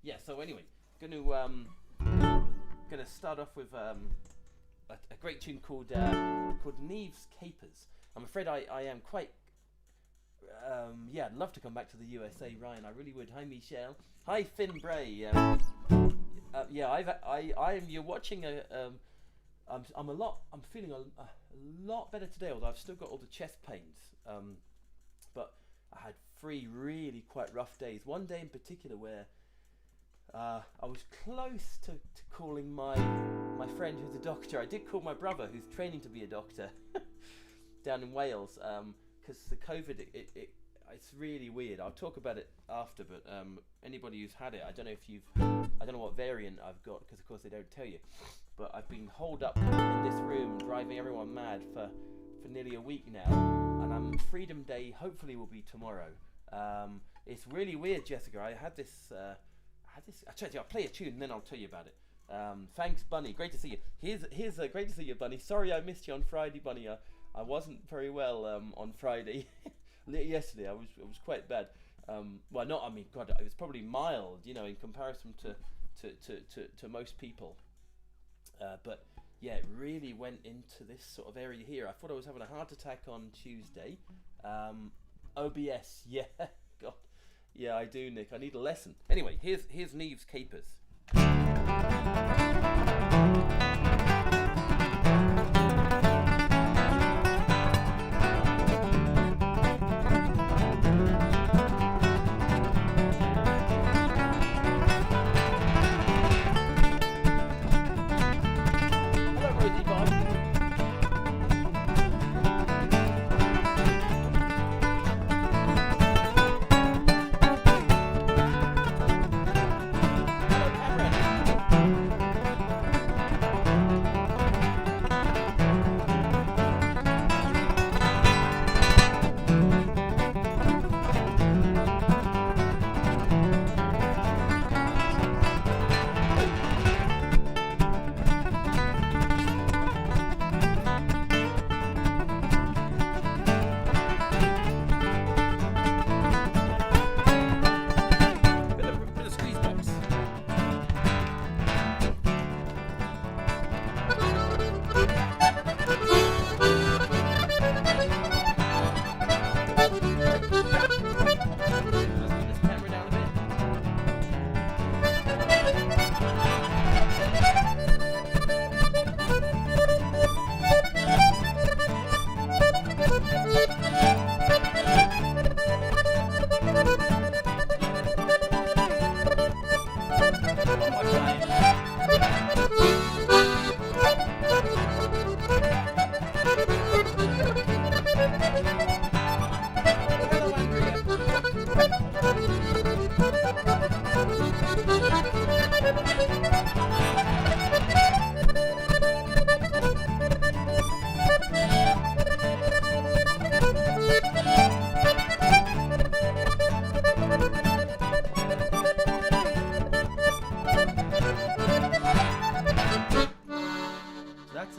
Yeah. So anyway, gonna start off with a great tune called Neve's Capers. I'm afraid I am quite yeah. I'd love to come back to the USA, Ryan. I really would. Hi, Michelle. Hi, Finn Bray. Yeah, I'm. You're watching a. I'm feeling a lot better today, although I've still got all the chest pains. But I had 3 really quite rough days. One day in particular where I was close to calling my friend who's a doctor. I did call my brother who's training to be a doctor down in Wales, because the COVID, it's really weird. I'll talk about it after, but anybody who's had it, I don't know what variant I've got, because of course they don't tell you, but I've been holed up in this room driving everyone mad for nearly a week now, and Freedom Day hopefully will be tomorrow. It's really weird, Jessica. I had this I'll play a tune and then I'll tell you about it. Thanks, Bunny. Great to see you. Here's great to see you, Bunny. Sorry I missed you on Friday, Bunny. I wasn't very well on Friday. Yesterday I was quite bad. Well, not. I mean, God, it was probably mild, in comparison to most people. But yeah, it really went into this sort of area here. I thought I was having a heart attack on Tuesday. OBS, yeah, God, yeah, I do, Nick. I need a lesson. Anyway, here's Neve's Capers.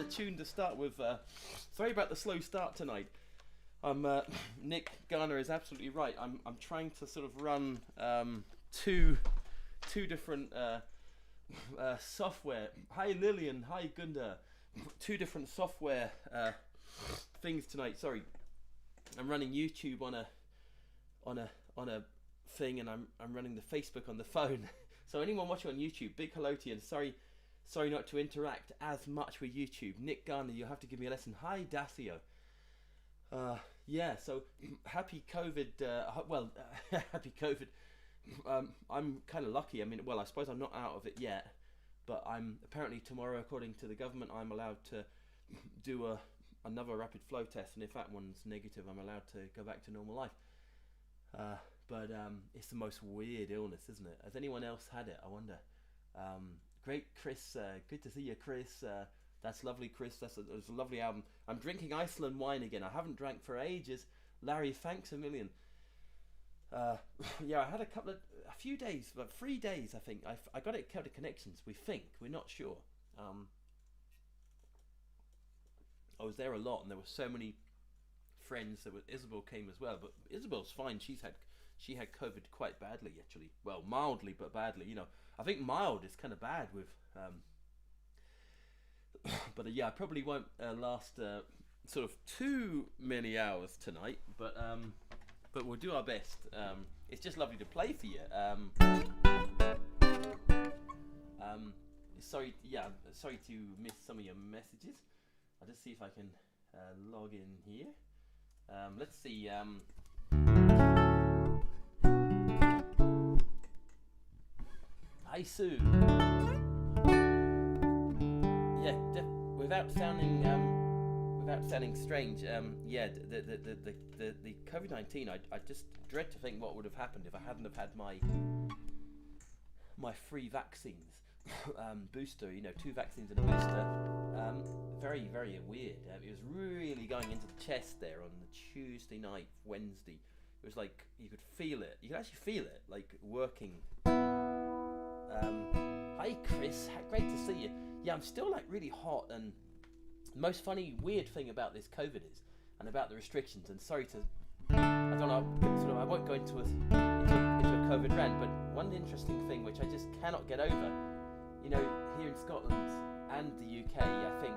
Tune to start with. Sorry about the slow start tonight. Nick Garner is absolutely right. I'm trying to sort of run two different software. Hi Lillian. Hi Gunda. 2 different software things tonight. Sorry, I'm running YouTube on a thing, and I'm running the Facebook on the phone. So anyone watching on YouTube, big hello to you. And sorry not to interact as much with YouTube. Nick Garner, you'll have to give me a lesson. Hi, Dacio. Yeah, so happy COVID. Happy COVID. I'm kind of lucky. I mean, well, I suppose I'm not out of it yet, but I'm apparently tomorrow, according to the government, I'm allowed to do another rapid flow test, and if that one's negative, I'm allowed to go back to normal life. But it's the most weird illness, isn't it? Has anyone else had it? I wonder. Great, Chris. Good to see you, Chris. That's lovely, Chris. That's a lovely album. I'm drinking Iceland wine again. I haven't drank for ages. Larry, thanks a million. Yeah, I had a few days, about 3 days, I think. I got it at Celtic Connections. We're not sure. I was there a lot, and there were so many friends. Isabel came as well, but Isabel's fine. She's had she had COVID quite badly, actually. Well, mildly, but badly. I think mild is kind of bad with. But yeah, I probably won't last sort of too many hours tonight. But we'll do our best. It's just lovely to play for you. Sorry to miss some of your messages. I'll just see if I can log in here. Let's see. Hi Sue. Yeah, without sounding strange. Yeah, the COVID-19. I just dread to think what would have happened if I hadn't have had my free vaccines. Booster, 2 vaccines and a booster. Very, very weird. It was really going into the chest there on the Tuesday night, Wednesday. It was like you could feel it. You could actually feel it, like working. Hi, Chris. Great to see you. Yeah, I'm still like really hot, and the most funny, weird thing about this COVID is, and about the restrictions. And sorry to, I don't know, I won't go into a COVID rant, but one interesting thing which I just cannot get over. Here in Scotland and the UK, I think.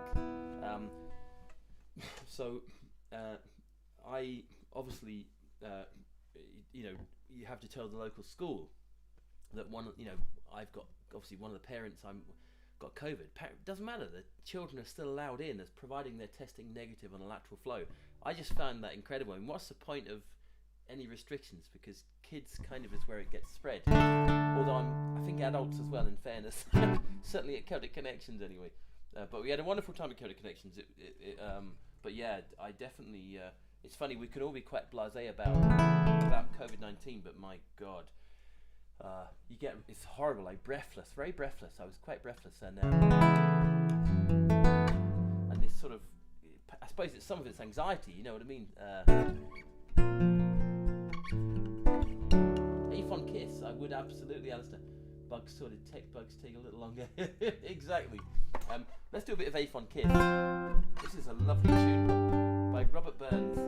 I obviously, you have to tell the local school that I've got obviously one of the parents got COVID. Doesn't matter. The children are still allowed in as providing they're testing negative on a lateral flow. I just found that incredible. And what's the point of any restrictions, because kids kind of is where it gets spread, although I think adults as well, in fairness. Certainly at Celtic Connections anyway, but we had a wonderful time at Celtic Connections. But yeah, I definitely it's funny, we can all be quite blasé about COVID-19, but my god, it's horrible, like very breathless. I was quite breathless, and this sort of, I suppose some of it's anxiety, you know what I mean. A-Fon Kiss, I would absolutely, Alistair. Bugs take a little longer. Exactly. Let's do a bit of A-Fon Kiss. This is a lovely tune by Robert Burns,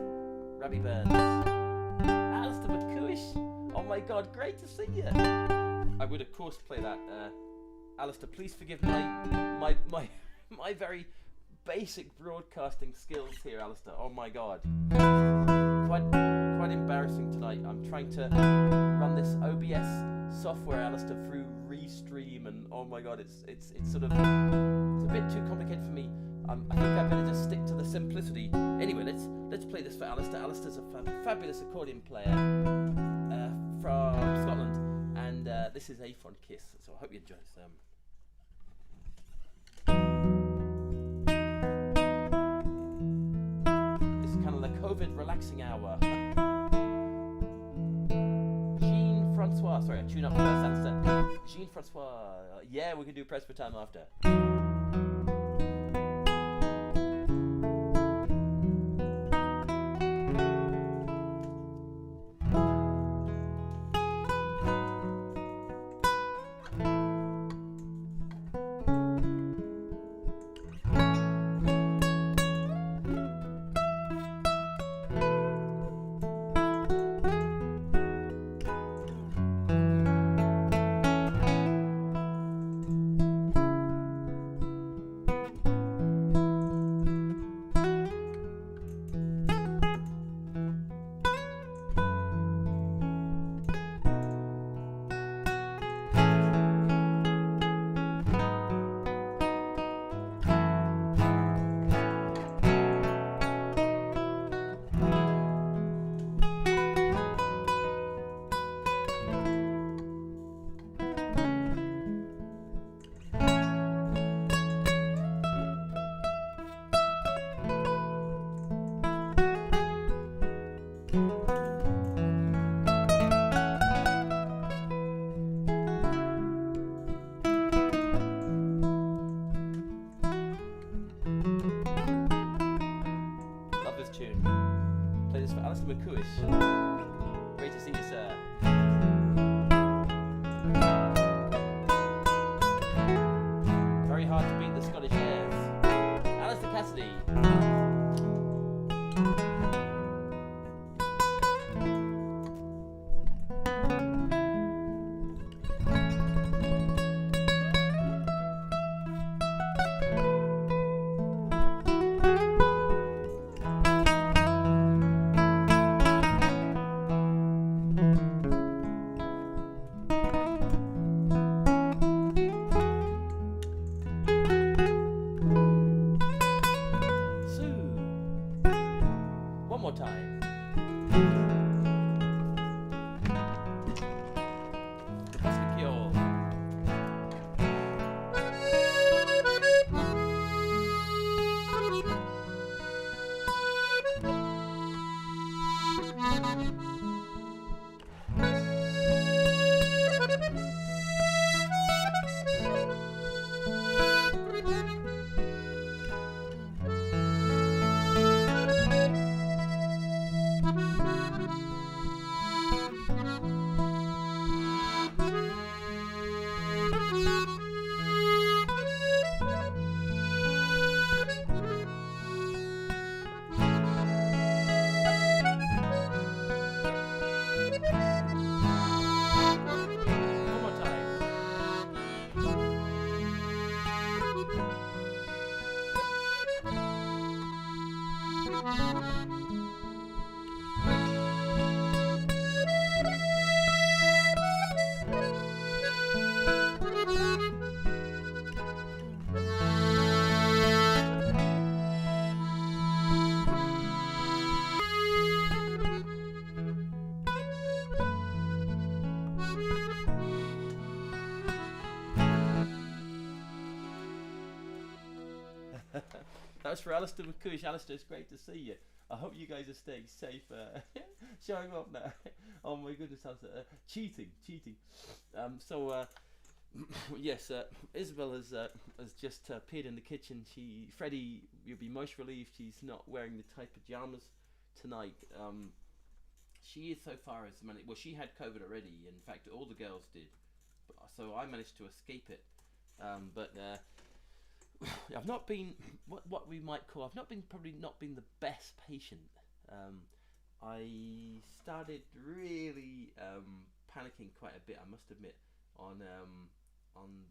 Robbie Burns, Alistair McCoish. Oh my god, great to see you. I would of course play that. Alistair, please forgive my very basic broadcasting skills here, Alistair. Oh my god. Quite embarrassing tonight. I'm trying to run this OBS software, Alistair, through Restream, and oh my god, it's sort of, it's a bit too complicated for me. I think I better just stick to the simplicity. Anyway, let's play this for Alistair. Alistair's a fabulous accordion player from Scotland, and this is A-Fon Kiss. So I hope you enjoy this. This is kind of the COVID relaxing hour. Francois, sorry, I tune up first, Alistair. Jean-Francois, yeah, we can do press for time after. Great to see you, sir. Very hard to beat the Scottish airs. Alistair Cassidy. That was for Alistair McCuish. Alistair, it's great to see you. I hope you guys are staying safe. Showing off now. Oh my goodness, cheating. Yes, Isabel has just appeared in the kitchen. Freddie, you'll be most relieved she's not wearing the tight pajamas tonight. She is so far as many. Well, she had COVID already. In fact, all the girls did. So I managed to escape it. But I've not been what we might call. I've not been the best patient. I started really panicking quite a bit, I must admit, on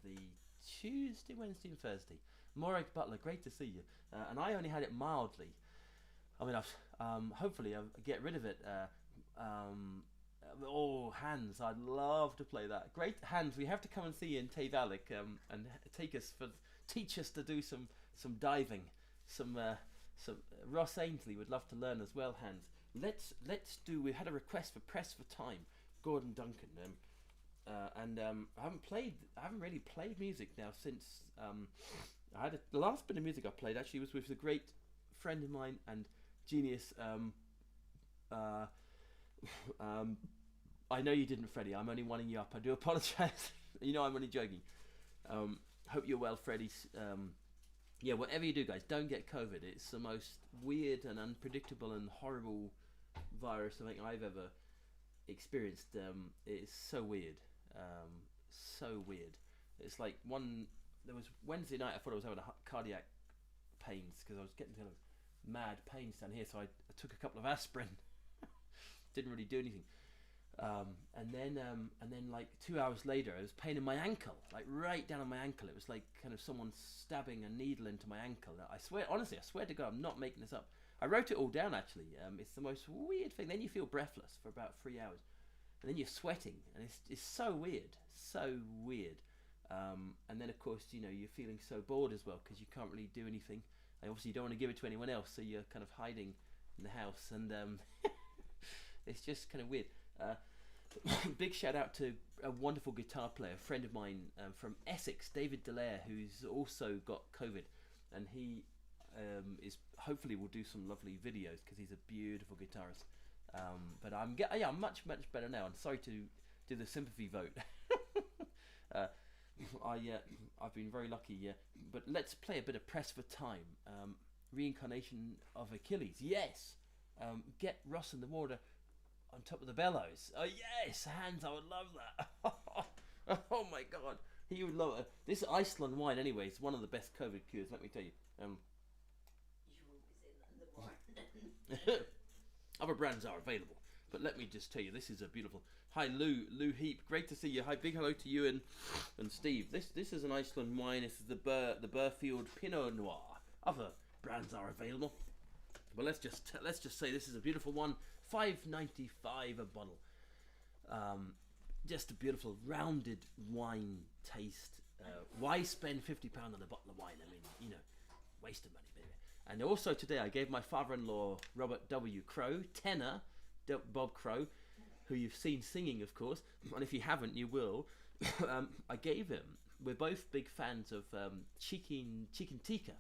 the Tuesday, Wednesday, and Thursday. Morag Butler, great to see you. And I only had it mildly. I mean, hopefully I'll get rid of it. Hands, I'd love to play that. Great, Hands, we have to come and see you in Tayvallic and teach us to do some diving. Some Ross Ainsley would love to learn as well. Hands, let's do. We had a request for Press for Time, Gordon Duncan, I haven't really played music now since the last bit of music I played actually was with a great friend of mine and genius. I know you didn't, Freddie. I'm only winding you up. I do apologise. You know I'm only joking. Hope you're well, Freddie. Yeah, whatever you do, guys, don't get COVID. It's the most weird and unpredictable and horrible virus I think I've ever experienced. It's so weird. So weird. It's like there was Wednesday night I thought I was having cardiac pains because I was getting kind of mad pains down here, so I took a couple of aspirin. Didn't really do anything. And then like 2 hours later, I was pain in my ankle, like right down on my ankle. It was like kind of someone stabbing a needle into my ankle. I swear to God, I'm not making this up. I wrote it all down actually. It's the most weird thing. Then you feel breathless for about 3 hours, and then you're sweating, and it's so weird. And then of course, you know, you're feeling so bored as well because you can't really do anything. And obviously you don't want to give it to anyone else, so you're kind of hiding in the house, and it's just kind of weird. Big shout out to a wonderful guitar player, a friend of mine from Essex, David Dallaire, who's also got COVID, and he is hopefully will do some lovely videos because he's a beautiful guitarist. But I'm much better now. And sorry to do the sympathy vote. I've been very lucky. But let's play a bit of Press for Time. Reincarnation of Achilles. Yes. Get Ross in the water on top of the bellows. Oh yes, Hans, I would love that. Oh my God, he would love it. This Iceland wine, anyway, is one of the best COVID cures. Let me tell you. Other brands are available, but let me just tell you, this is a beautiful. Hi, Lou Heap, great to see you. Hi, big hello to you and Steve. This is an Iceland wine. This is the Burfield Pinot Noir. Other brands are available, but let's just say this is a beautiful one. $5.95 a bottle. Just a beautiful rounded wine taste. Why spend £50 on a bottle of wine? I mean, you know, waste of money, baby. And also today I gave my father-in-law, Robert W. Crow, tenor, Bob Crow, who you've seen singing, of course, and if you haven't, you will. I gave him. We're both big fans of Chicken Tikka.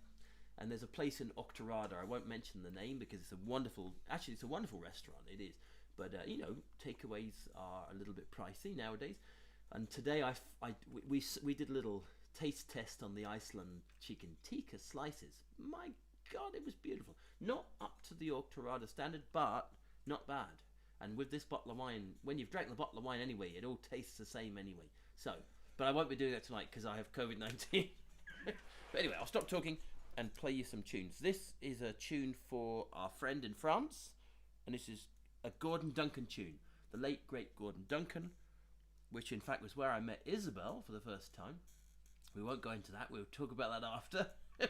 And there's a place in Octorada. I won't mention the name because it's a wonderful restaurant. It is, but you know, takeaways are a little bit pricey nowadays. And today we did a little taste test on the Iceland chicken tikka slices. My God, it was beautiful. Not up to the Octorada standard, but not bad. And with this bottle of wine, when you've drank the bottle of wine anyway, it all tastes the same anyway. So, but I won't be doing that tonight because I have COVID-19. But anyway, I'll stop talking and play you some tunes. This is a tune for our friend in France, and this is a Gordon Duncan tune, the late great Gordon Duncan, which in fact was where I met Isabel for the first time. We won't go into that, we'll talk about that after,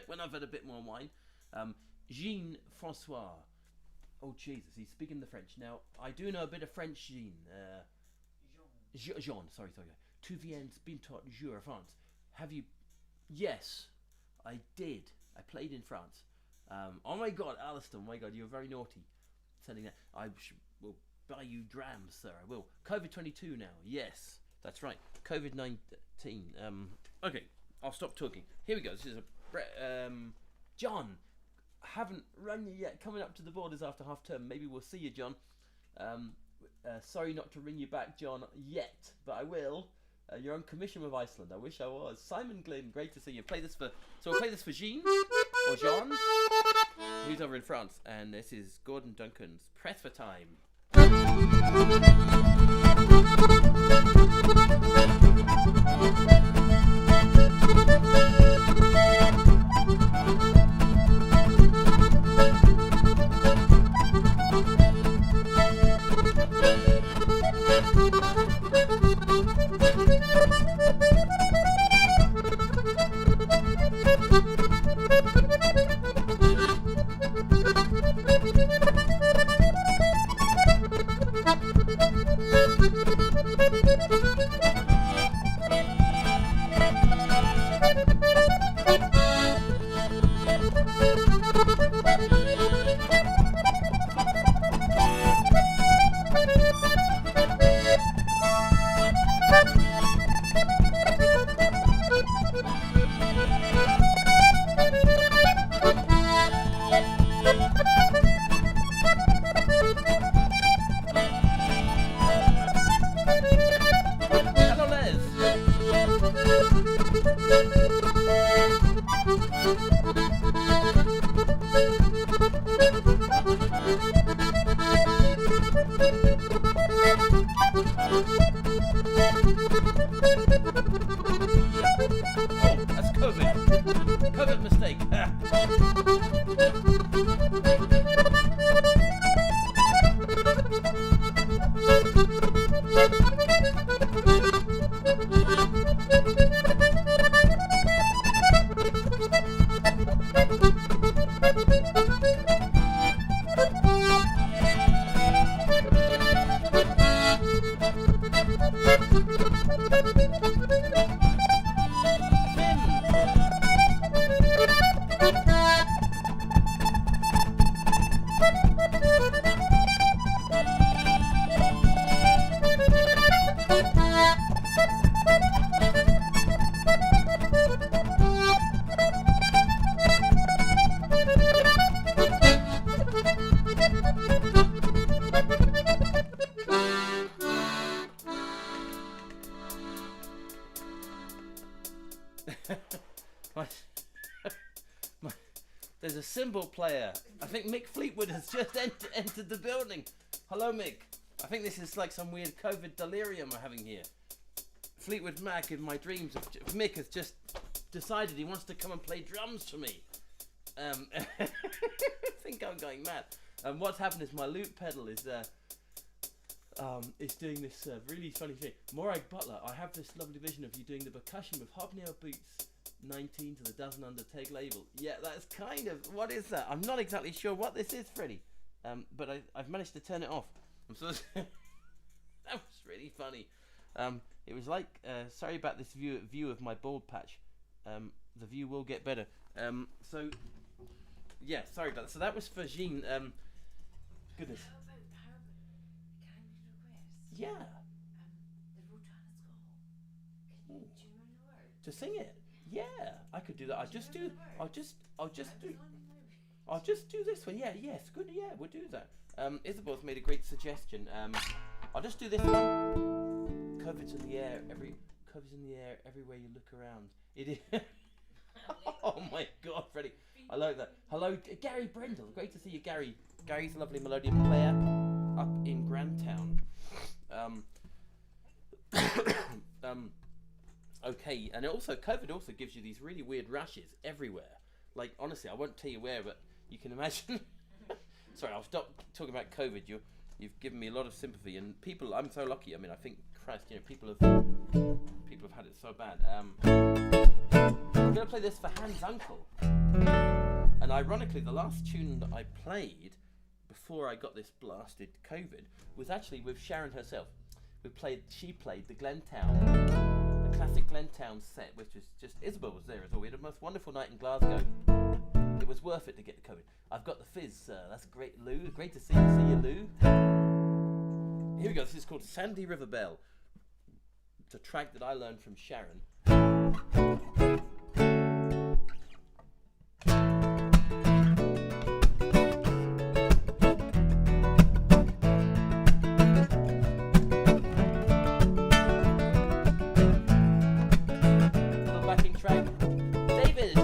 when I've had a bit more wine. Jean Francois. Oh Jesus, he's speaking the French. Now, I do know a bit of French, Jean. Jean, sorry. Tu viens bientôt jouer à France. Have you... Yes, I did. I played in France. Oh my God, Alistair, oh my God, you're very naughty. Sending that. Will buy you drams, sir, I will. COVID-22 now, yes, that's right. COVID-19. Okay, I'll stop talking. Here we go. This is John, haven't run you yet. Coming up to the borders after half term. Maybe we'll see you, John. Sorry not to ring you back, John, yet, but I will. You're on commission with Iceland. I wish I was. Simon Glynn, great to see you. We'll play this for Jean or Jean, who's over in France, and this is Gordon Duncan's Press for Time. There's a cymbal player. I think Mick Fleetwood has just entered the building. Hello, Mick. I think this is like some weird COVID delirium we're having here. Fleetwood Mac in my dreams. Mick has just decided he wants to come and play drums for me. I think I'm going mad. What's happened is my loop pedal is doing this really funny thing. Morag Butler, I have this lovely vision of you doing the percussion with hobnail boots 19 to the dozen undertake label. Yeah, that's kind of, what is that? I'm not exactly sure what this is, Freddie. But I've managed to turn it off. I'm so that was really funny. It was like, sorry about this view of my bald patch. The view will get better. So yeah, sorry about that. So that was for Jean. Goodness. How about kindly request? Yeah. The Rotana Skull. Do you remember the word? To sing it. Yeah, I could do that. I'll just do this one. Yeah, yes, good. Yeah, we'll do that. Isabel's made a great suggestion. I'll just do this one. COVID's in the air. COVID's in the air everywhere you look around. It is. Oh my God, Freddie, I like that. Hello, Gary Brendel. Great to see you, Gary. Gary's a lovely Melodic player up in Grantown. Okay, and also COVID also gives you these really weird rashes everywhere. Like, honestly, I won't tell you where, but you can imagine. Sorry, I'll stop talking about COVID. You've given me a lot of sympathy, and people. I'm so lucky. I mean, I think Christ, people have had it so bad. I'm gonna play this for Hans' uncle, and ironically, the last tune that I played before I got this blasted COVID was actually with Sharon herself. She played the Glentown, the classic Glentown set, which was just, Isabel was there as well. We had the most wonderful night in Glasgow. It was worth it to get the COVID. I've got the fizz. That's great, Lou. Great to see you, Lou. Here we go. This is called Sandy River Bell. It's a track that I learned from Sharon. backing track. David,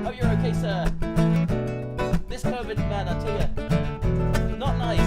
hope you're okay, sir. This COVID, man, I tell you, not nice.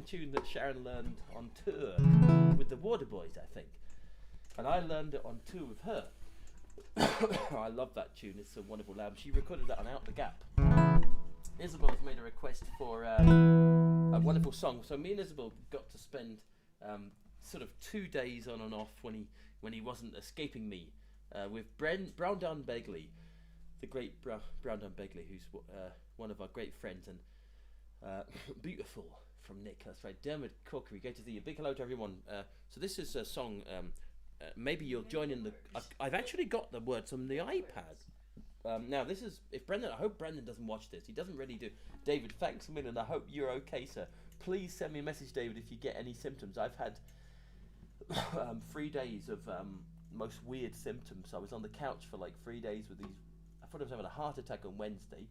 Tune that Sharon learned on tour with the Waterboys, I think, and I learned it on tour with her. I love that tune. It's a wonderful album. She recorded that on Out the Gap. Isabel's made a request for a wonderful song, so me and Isabel got to spend sort of 2 days on and off when he wasn't escaping me with Brown Down Begley, the great Brown Down Begley, who's one of our great friends and beautiful. From Nick, that's right. Dermot Corkery, go to see you. Big hello to everyone. So this is a song. Maybe you'll join in the. I've actually got the words on the iPad. Now this is if Brendan. I hope Brendan doesn't watch this. He doesn't really do. David, thanks a million. I hope you're okay, sir. Please send me a message, David, if you get any symptoms. I've had 3 days of most weird symptoms. I was on the couch for like 3 days with these. I thought I was having a heart attack on Wednesday.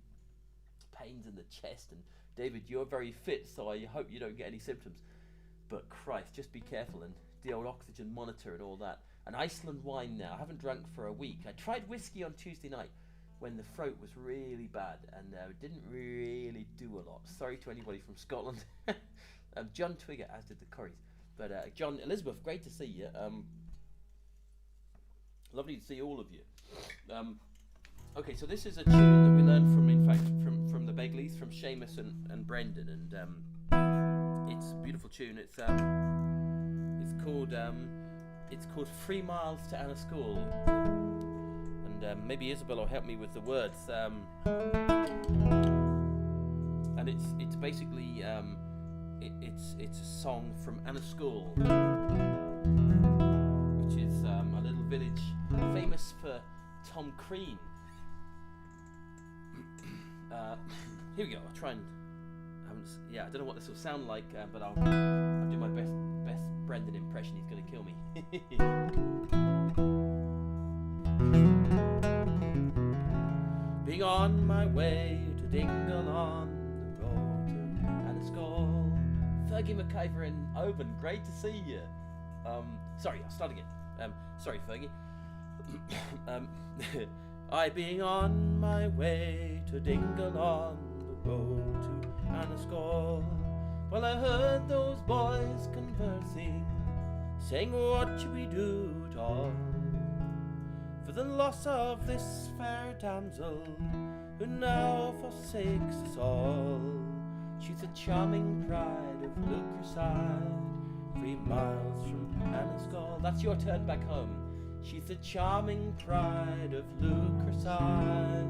Pains in the chest and. David, you're very fit, so I hope you don't get any symptoms. But Christ, just be careful and the old oxygen monitor and all that. And Iceland wine now. I haven't drunk for a week. I tried whiskey on Tuesday night when the throat was really bad and didn't really do a lot. Sorry to anybody from Scotland. John Twigger, as did the Corries. But John, Elizabeth, great to see you. Lovely to see all of you. Okay, so this is a tune that we learned from, in fact, from the Begleys, from Seamus and Brendan, and it's a beautiful tune. It's called 3 Miles to Anna School, and maybe Isabel will help me with the words. And it's basically it's a song from Anascole, which is a little village famous for Tom Crean. Here we go. I'll try and I don't know what this will sound like, but I'll do my best Brendan impression. He's gonna kill me. Being on my way to Donegal on the road to Anascole. Fergie McIver and Oban, great to see you. Sorry, I'll start again. Sorry, Fergie. I being on my way to Donegal on the road to Anascole. Well, I heard those boys conversing, saying, what should we do at all for the loss of this fair damsel, who now forsakes us all? She's the charming pride of Lucreside, 3 miles from Anascole. That's your turn back home. She's the charming pride of Lucreside,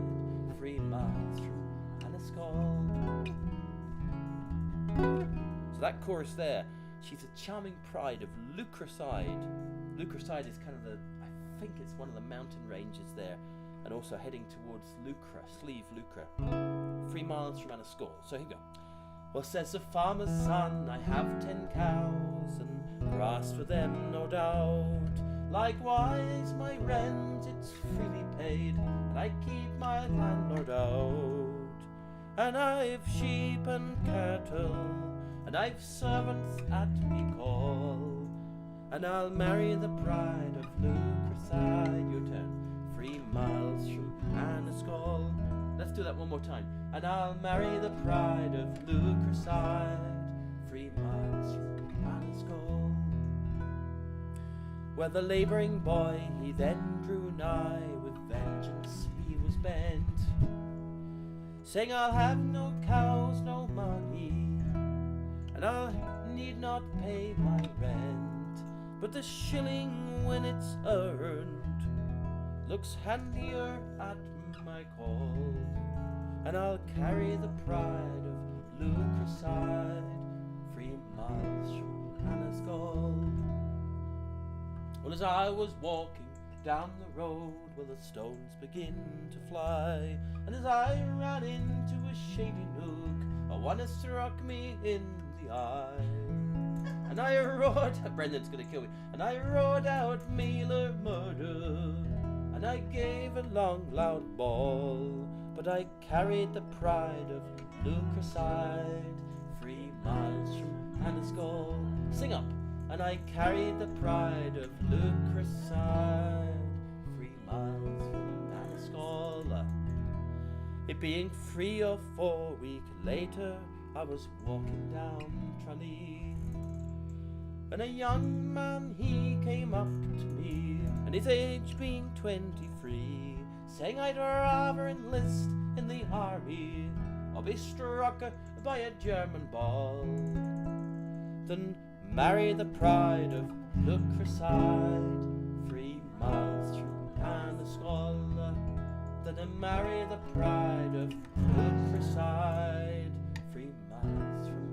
3 miles from Anascole. So that chorus there, she's a charming pride of Lucreside. Lucreside is kind of I think it's one of the mountain ranges there, and also heading towards Lucre, Slieve Lucre, 3 miles from Anascole. So here we go. Well, says the farmer's son, I have 10 cows, and grass for them, no doubt. Likewise, my rent, it's freely paid, and I keep my landlord out. And I've sheep and cattle, and I've servants at me call, and I'll marry the pride of Lucreside. Your turn. 3 miles from Anascole. Let's do that one more time. And I'll marry the pride of Lucreside, 3 miles from Anascole. Well, the labouring boy, he then drew nigh, with vengeance he was bent, saying, I'll have no cows, no money, and I need not pay my rent, but the shilling when it's earned looks handier at my call, and I'll carry the pride of Lucreside, 3 miles from Anascole. Well, as I was walking down the road, well, the stones begin to fly, and as I ran into a shady nook, one has struck me in the eye, and I roared, Brendan's gonna kill me, and I roared out mealer murder, and I gave a long loud bawl, but I carried the pride of Lucreside, 3 miles from Anascole. Sing up! And I carried the pride of Lucreside, 3 miles from Anascole. It being 3 or 4 weeks later, I was walking down Tralee, and a young man he came up to me, and his age being 23, saying I'd rather enlist in the army or be struck by a German ball than marry the pride of Lucreside, 3 miles from Anascole. Then marry the pride of Lucreside, 3 miles from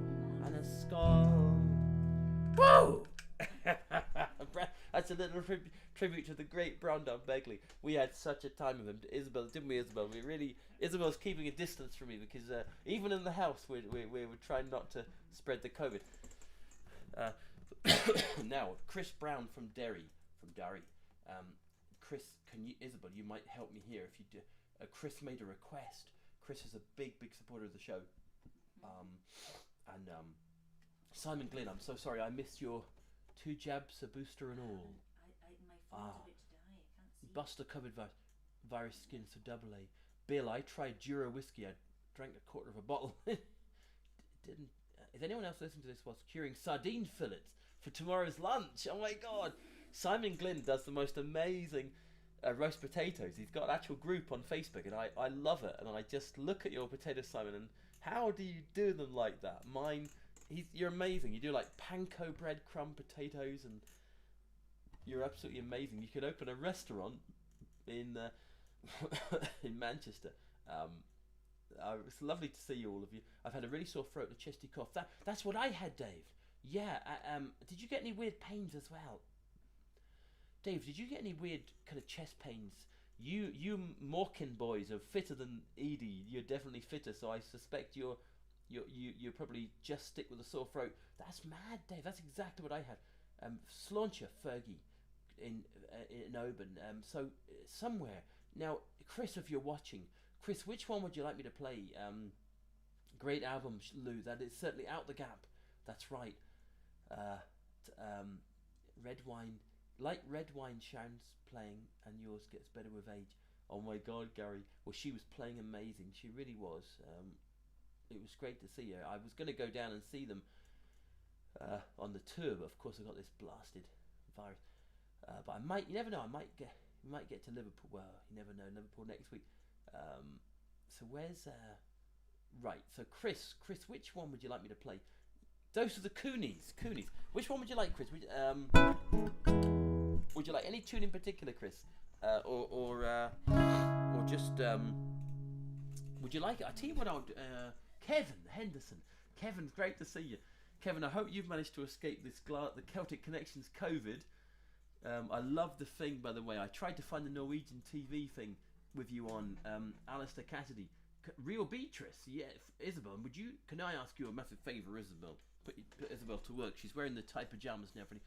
Anascole. Woo! That's a little tribute to the great Brandon Begley. We had such a time with him. Isabel, didn't we, Isabel? Isabel's keeping a distance from me because even in the house we're trying not to spread the COVID. Now, Chris Brown from Derry. Chris, Isabel, you might help me here if you do. Chris made a request. Chris is a big supporter of the show. And Simon Glynn, I'm so sorry, I missed your 2 jabs, a booster and all. My phone's a bit to die, I can't see. Buster covered virus skin, so double A. Bill, I tried Jura whiskey. I drank a quarter of a bottle. Didn't. If anyone else listening to this was curing sardine fillets for tomorrow's lunch, oh my god! Simon Glynn does the most amazing roast potatoes. He's got an actual group on Facebook, and I love it. And I just look at your potatoes, Simon, and how do you do them like that? You're amazing. You do like panko breadcrumb potatoes, and you're absolutely amazing. You could open a restaurant in in Manchester. It's lovely to see you, all of you. I've had a really sore throat, a chesty cough. That's what I had, Dave. Yeah. Did you get any weird pains as well? Dave, did you get any weird kind of chest pains? You Morecambe boys are fitter than Edie. You're definitely fitter, so I suspect you're probably just stick with a sore throat. That's mad, Dave. That's exactly what I had. Slauncher Fergie in Oban. So somewhere now, Chris, if you're watching, Chris, which one would you like me to play? Great album, Lou. That is certainly Out the Gap. That's right. Red wine, like red wine sounds playing, and yours gets better with age. Oh my God, Gary. Well, she was playing amazing. She really was. It was great to see her. I was going to go down and see them on the tour, but of course I got this blasted virus. But I might. You never know. I might get to Liverpool. Well, you never know. Liverpool next week. So where's right? So Chris, which one would you like me to play? Those are the Coonies. Which one would you like, Chris? Would you like any tune in particular, Chris? Or just would you like it? I tell you what, Kevin Henderson. Kevin, great to see you. Kevin, I hope you've managed to escape this the Celtic Connections COVID. I love the thing, by the way. I tried to find the Norwegian TV thing with you on, Alistair Cassidy. Real Beatrice, yeah. Isabel, can I ask you a massive favour, Isabel? Put Isabel to work. She's wearing the tight pyjamas and everything.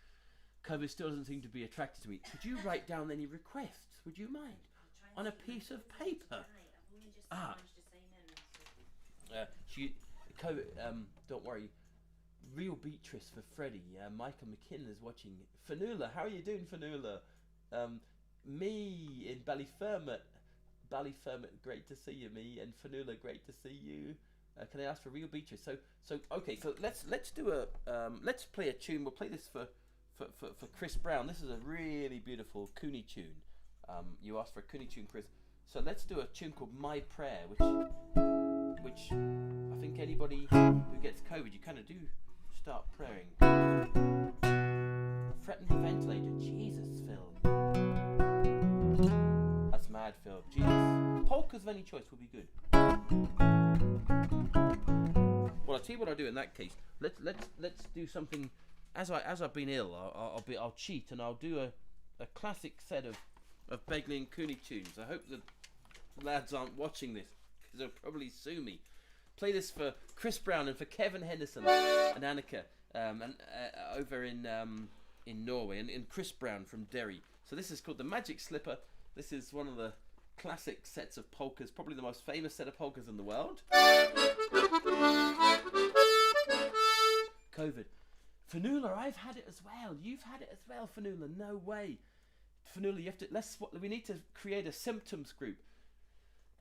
COVID still doesn't seem to be attracted to me. Could you write down any requests? Would you mind? On a piece of paper. Don't worry. Real Beatrice for Freddie. Michael McKinnon is watching. Fanula, how are you doing, Fanula? Me in Ballyfermot, great to see you. Me and Fanula, great to see you. Can I ask for Real Beatrice? So okay. So let's do let's play a tune. We'll play this for Chris Brown. This is a really beautiful Cooney tune. You asked for a Cooney tune, Chris. So let's do a tune called My Prayer, which I think anybody who gets COVID, you kind of do start praying. Fretting the ventilator. Jesus, Phil. That's mad, Phil. Jesus. Polkas of any choice will be good. Well, I'll tell you what I'll do in that case. Let's do something. As I've been ill, I'll cheat and I'll do a classic set of Begley and Cooney tunes. I hope the lads aren't watching this because they'll probably sue me. Play this for Chris Brown and for Kevin Henderson and Annika over in Norway, and Chris Brown from Derry. So this is called The Magic Slipper. This is one of the classic sets of polkas, probably the most famous set of polkas in the world. COVID. Fanula, I've had it as well. You've had it as well, Fanula. No way. Fanula, you have to. We need to create a symptoms group.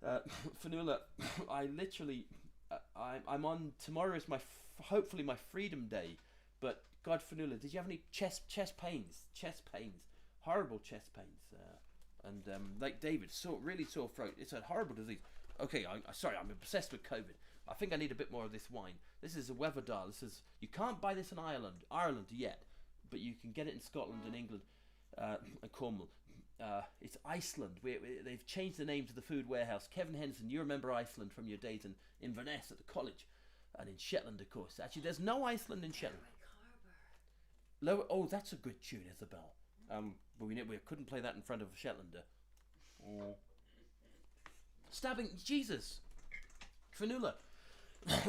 Fanula, I literally, I'm on. Tomorrow is hopefully my freedom day. But God, Fanula, did you have any chest pains? Chest pains, horrible chest pains. And like David, really sore throat. It's a horrible disease. Okay, sorry, I'm obsessed with COVID. I think I need a bit more of this wine. This is a Weatherdale. You can't buy this in Ireland yet, but you can get it in Scotland and England and Cornwall. It's Iceland. They've changed the name to the Food Warehouse. Kevin Henderson, you remember Iceland from your days in Inverness at the college, and in Shetland, of course. Actually, there's no Iceland in Shetland. Oh, that's a good tune, Isabel. But we couldn't play that in front of a Shetlander. Stabbing, Jesus, Fanula.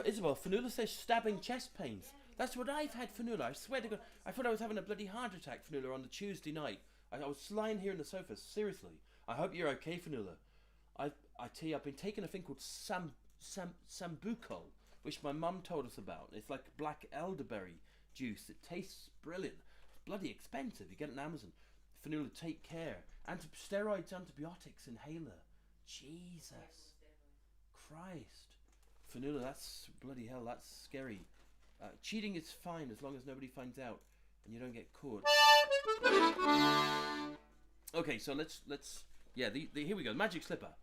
Isabel, Fanula says stabbing chest pains. That's what I've had, Fanula. I swear to God, I thought I was having a bloody heart attack, Fanula, on the Tuesday night. I was lying here on the sofa. Seriously, I hope you're okay, Fanula. I tell you, I've been taking a thing called sambuco, which my mum told us about. It's like black elderberry juice. It tastes brilliant. It's bloody expensive. You get it on Amazon. Fanula, take care. Steroids, antibiotics, inhaler. Jesus Christ. Fanula, that's bloody hell. That's scary. Cheating is fine as long as nobody finds out and you don't get caught. Okay, so let's here we go. Magic Slipper.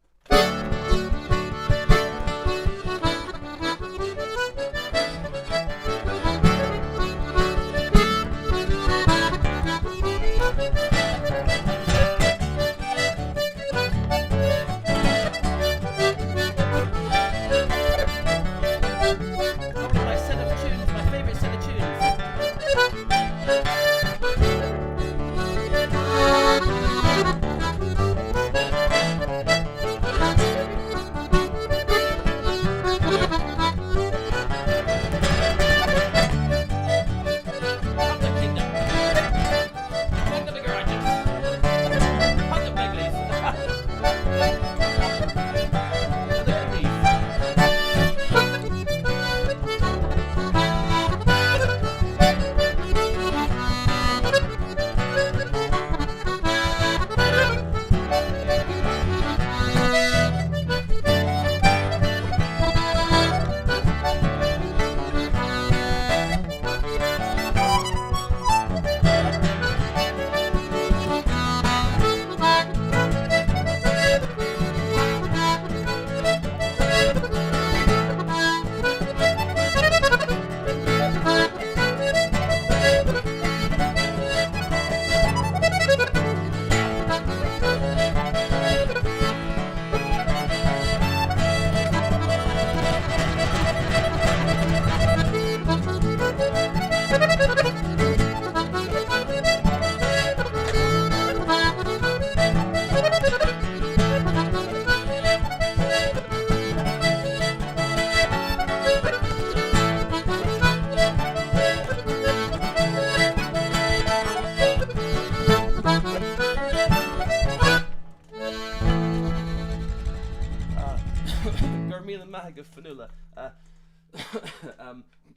Nahag of Fanula.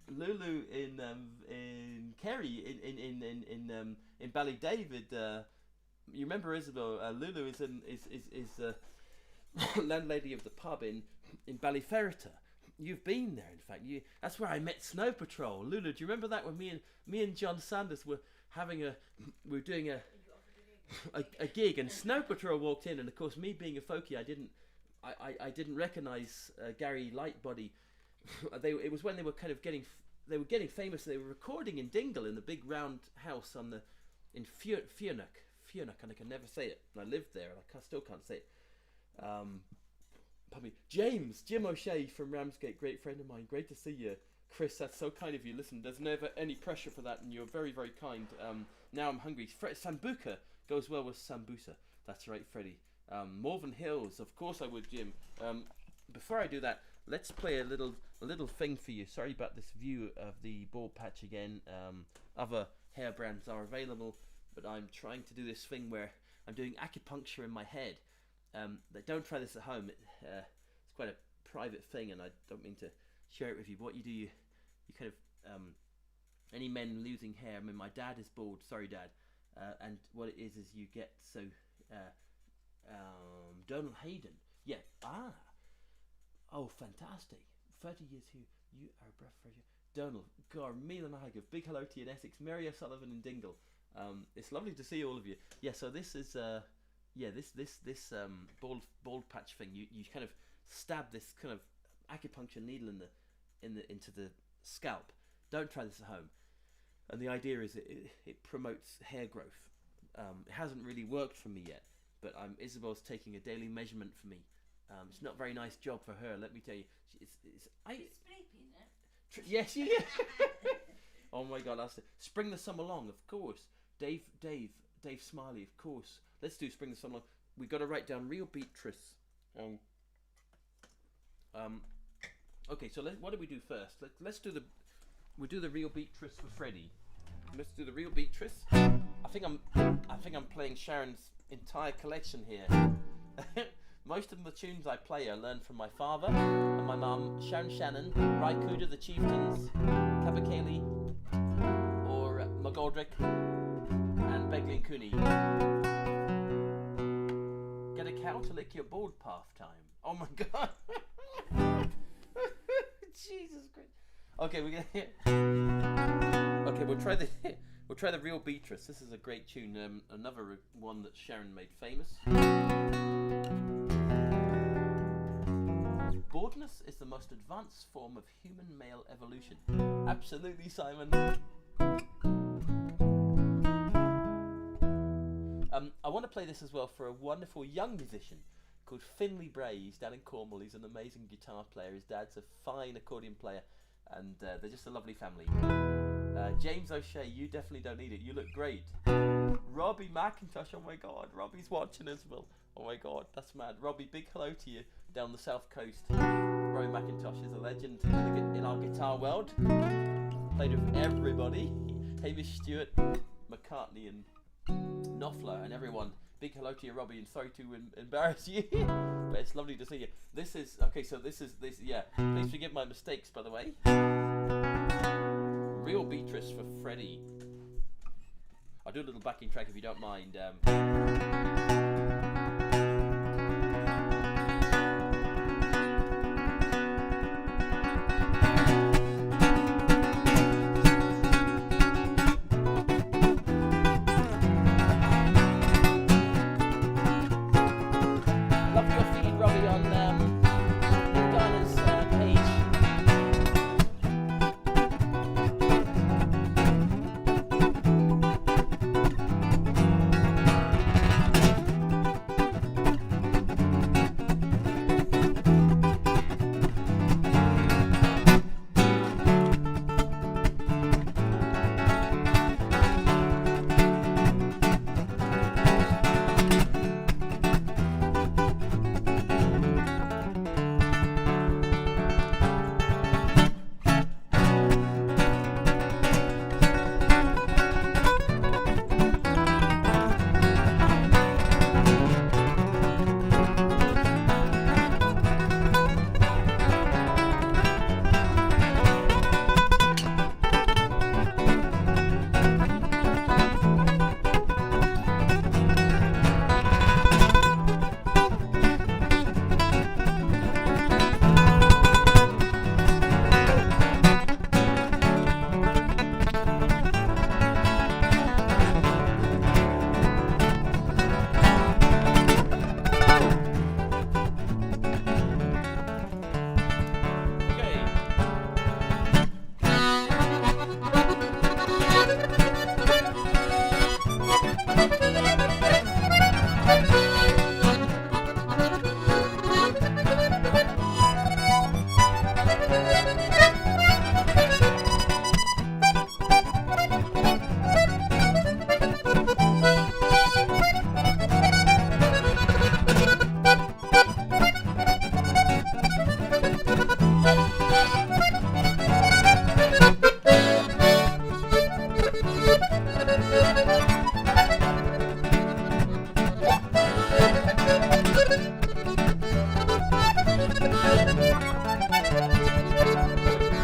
Lulu in Kerry in Ballydavid. You remember Isabel? Lulu is landlady of the pub in Ballyferriter. You've been there, in fact. That's where I met Snow Patrol. Lulu, do you remember that when me and John Sanders were doing a gig, and Snow Patrol walked in, and of course, me being a folkie, I didn't recognise Gary Lightbody. It was when they were kind of getting famous. They were recording in Donegal in the big round house in Fionnuc, and I can never say it. And I lived there, and I still can't say it. Jim O'Shea from Ramsgate, great friend of mine. Great to see you, Chris. That's so kind of you. Listen, there's never any pressure for that, and you're very, very kind. Now I'm hungry. Sambuca goes well with sambusa. That's right, Freddie. Morven Hills, of course I would, Jim. Before I do that, let's play a little thing for you. Sorry about this view of the ball patch again. Other hair brands are available, but I'm trying to do this thing where I'm doing acupuncture in my head. Don't try this at home. It's quite a private thing, and I don't mean to share it with you. But what you do, you kind of any men losing hair. I mean, my dad is bald. Sorry, Dad. And what it is you get so Donald Hayden. Yeah. Oh, fantastic. 30 years here. You are a breath fresh air. Donald. God, Mila Nahag. Big hello to you in Essex. Mary O'Sullivan in Dingle. It's lovely to see all of you. Yeah. So this is this bald patch thing. You kind of stab this kind of acupuncture needle into the scalp. Don't try this at home. And the idea is it promotes hair growth. It hasn't really worked for me yet, but Isabel's taking a daily measurement for me. It's not a very nice job for her, let me tell you. It's sleeping, eh? Yes, yeah. Oh my God, Spring the Summer Long, of course. Dave Smiley, of course. Let's do Spring the Summer Long. We got to write down Real Beatrice. Okay, so what do we do first? We'll do the Real Beatrice for Freddie. Let's do the Real Beatrice. I think I'm playing Sharon's entire collection here. Most of the tunes I play I learned from my father and my mum, Sharon Shannon, Raikuda, the Chieftains, Kabakeli, or McGoldrick, and Begley and Cooney. Get a cow to lick your bald path time. Oh my God. Jesus Christ. Okay, we'll try the Real Beatrice. This is a great tune. Another one that Sharon made famous. Baldness is the most advanced form of human male evolution. Absolutely, Simon. I want to play this as well for a wonderful young musician called Finley Bray. He's down in Cornwall. He's an amazing guitar player. His dad's a fine accordion player, and they're just a lovely family. James O'Shea, you definitely don't need it. You look great. Robbie McIntosh, oh my God, Robbie's watching as well. Oh my God, that's mad. Robbie, big hello to you down the south coast. Robbie McIntosh is a legend in our guitar world. Played with everybody. Hamish Stewart, McCartney, and Knopfler, and everyone. Big hello to you, Robbie, and sorry to embarrass you, but it's lovely to see you. This is yeah. Please forgive my mistakes, by the way. Real Beatrice for Freddie. I'll do a little backing track if you don't mind.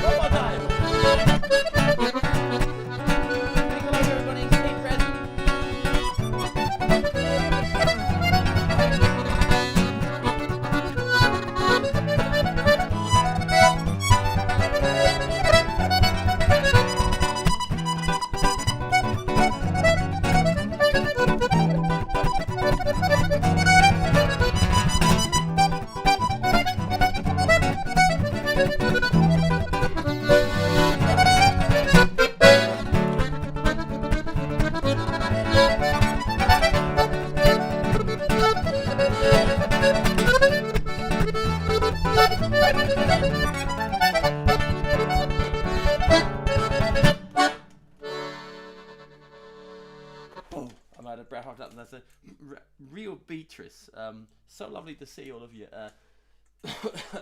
One more time. Big hello to everybody in Cape Breton. Oh, I'm out of breath after that. And that's a real Beatrice. So lovely to see all of you.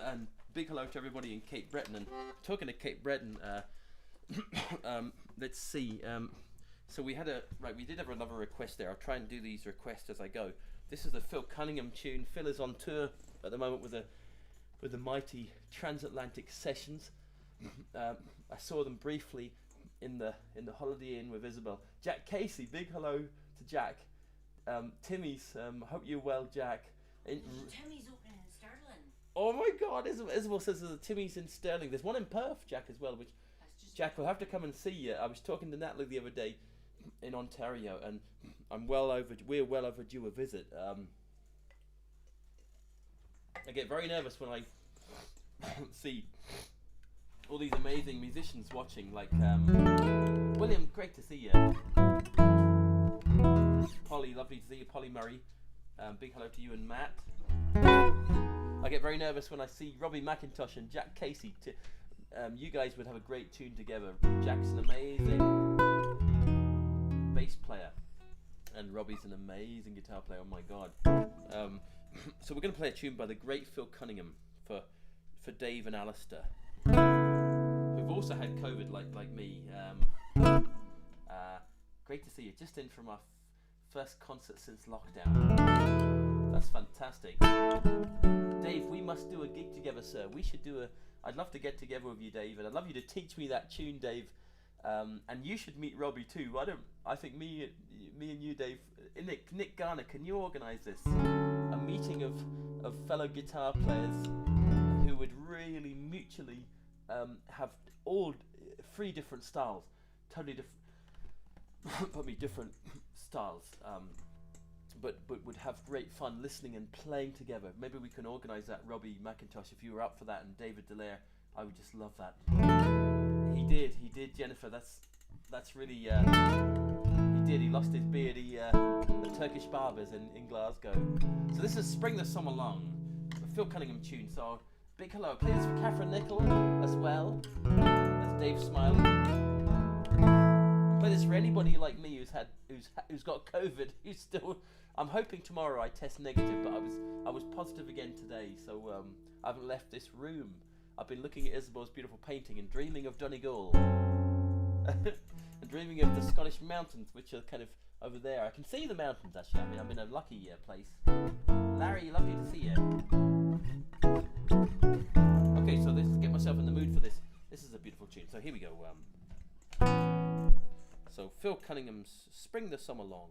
And big hello to everybody in Cape Breton. And talking to Cape Breton, let's see. So we did have another request there. I'll try and do these requests as I go. This is the Phil Cunningham tune. Phil is on tour at the moment with the mighty Transatlantic Sessions. I saw them briefly in the Holiday Inn with Isabel. Jack Casey, big hello to Jack. Timmy's, hope you're well, Jack. Timmy's opening in Stirling. Oh my God, Isabel says there's a Timmy's in Stirling. There's one in Perth, Jack, as well, which Jack will have to come and see you. I was talking to Natalie the other day in Ontario, and we're well overdue a visit. I get very nervous when I see all these amazing musicians watching, like William, great to see you. Polly, lovely to see you. Polly Murray, big hello to you and Matt. I get very nervous when I see Robbie McIntosh and Jack Casey. You guys would have a great tune together. Jack's an amazing bass player, and Robbie's an amazing guitar player. Oh my God. So we're going to play a tune by the great Phil Cunningham for Dave and Alistair, who've also had COVID like me. Great to see you. Just in from our first concert since lockdown. That's fantastic. Dave, we must do a gig together, sir. We should do I'd love to get together with you, Dave, and I'd love you to teach me that tune, Dave. And you should meet Robbie too. I think me and you, Dave. Nick Garner, can you organise this? A meeting of fellow guitar players who would really mutually have all three different styles, totally different styles, but would have great fun listening and playing together. Maybe we can organise that, Robbie McIntosh, if you were up for that, and David Dallaire. I would just love that. He did, Jennifer. That's really. He did. He lost his beard. The Turkish barbers in Glasgow. So this is Spring the Summer Long, a Phil Cunningham tune. So big hello. Play this for Catherine Nichol as well. That's Dave Smiley. Play this for anybody like me who's got COVID. Who's still. I'm hoping tomorrow I test negative, but I was positive again today. So I haven't left this room. I've been looking at Isabel's beautiful painting and dreaming of Donegal. And dreaming of the Scottish mountains, which are kind of over there. I can see the mountains actually. I mean, I'm in a lucky place. Larry, lovely to see you. Okay, so let's get myself in the mood for this. This is a beautiful tune. So here we go. So Phil Cunningham's Spring the Summer Long.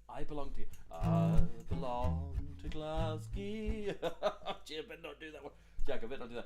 I belong to you. I belong to Glasgow. Gee, I better not do that one. Jack, I better not do that.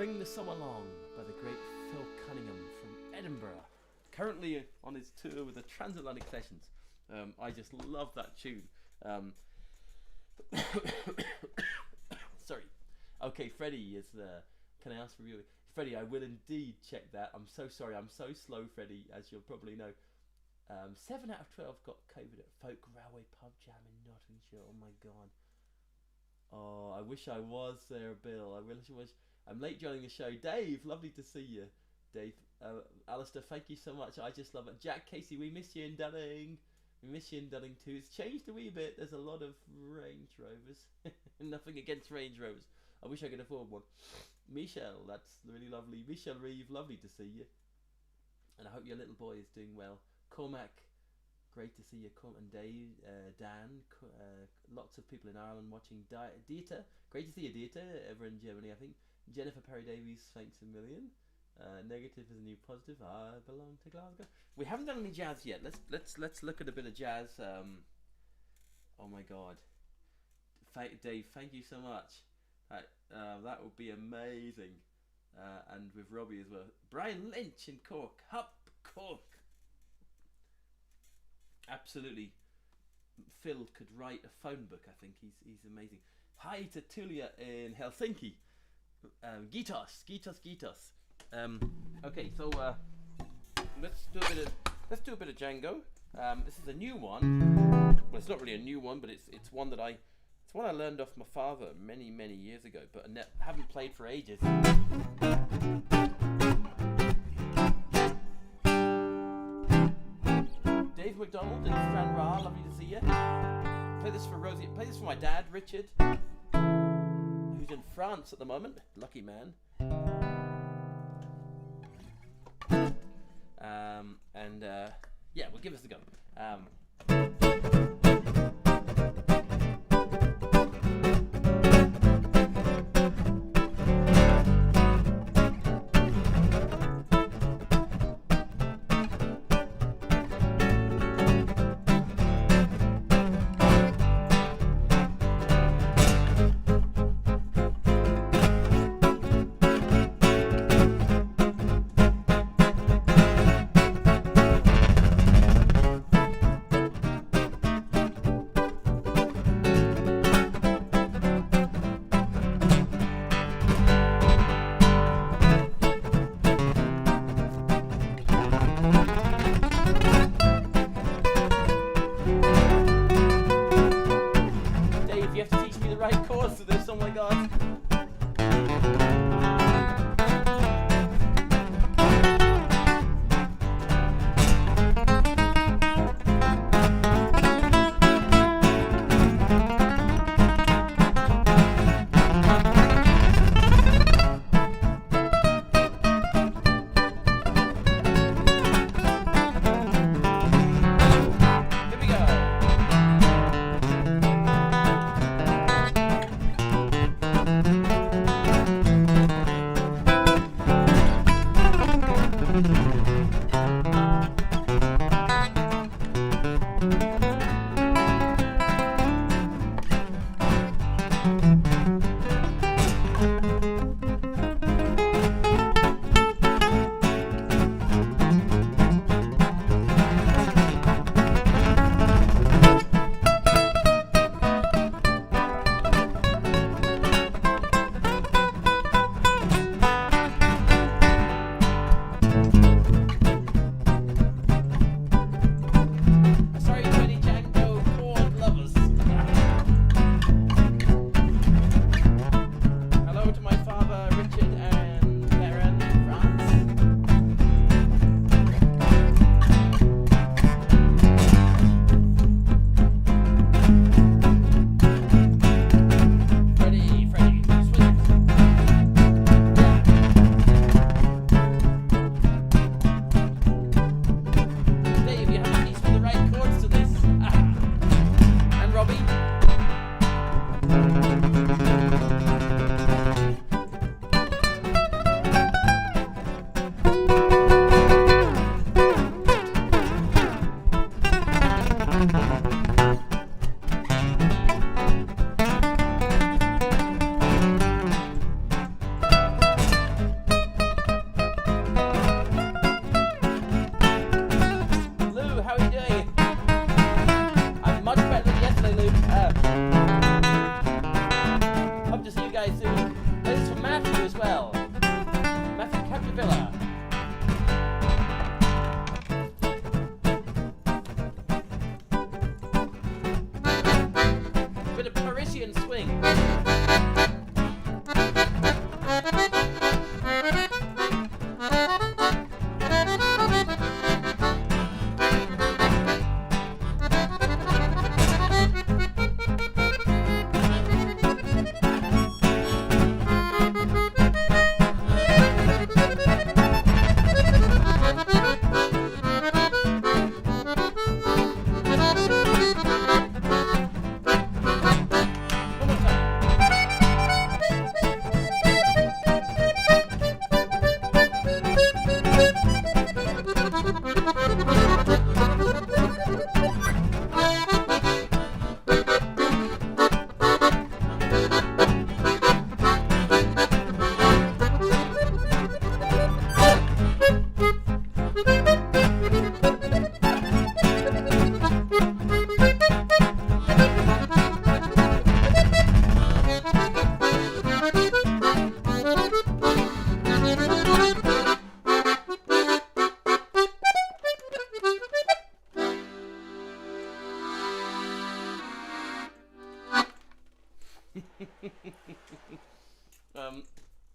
Bring the Summer Along by the great Phil Cunningham from Edinburgh. Currently on his tour with the Transatlantic Sessions. I just love that tune. Sorry. Okay, Freddie is the... Can I ask for you? Freddie, I will indeed check that. I'm so sorry. I'm so slow, Freddie, as you'll probably know. 7 out of 12 got COVID at Folk Railway Pub Jam in Nottinghamshire. Oh my god. Oh, I wish I was there, Bill. I wish I was. I'm late joining the show. Dave, lovely to see you. Dave, Alistair, thank you so much. I just love it. Jack Casey, we miss you in Dunning. We miss you in Dunning too. It's changed a wee bit. There's a lot of Range Rovers. Nothing against Range Rovers. I wish I could afford one. Michelle, that's really lovely. Michelle Reeve, lovely to see you. And I hope your little boy is doing well. Cormac, great to see you. And Dave, Dan, lots of people in Ireland watching. Dieter, great to see you, Dieter, over in Germany, I think. Jennifer Perry Davies, thanks a million. Negative is a new positive. I belong to Glasgow. We haven't done any jazz yet. Let's look at a bit of jazz. Oh my God, Dave, thank you so much. That would be amazing. And with Robbie as well. Brian Lynch in Cork. Up Cork. Absolutely. Phil could write a phone book. I think he's amazing. Hi to Tulia in Helsinki. Gitos. Okay, so let's do a bit of Django. This is a new one. Well, it's not really a new one, but it's one that I learned off my father many years ago, but I haven't played for ages. Dave McDonald in Strand Ra, lovely to see you. Play this for Rosie. Play this for my dad, Richard, who's in France at the moment. Lucky man. Yeah, we'll give us a go. Matthew as well. Matthew Capdevilla. Bit of Parisian swing.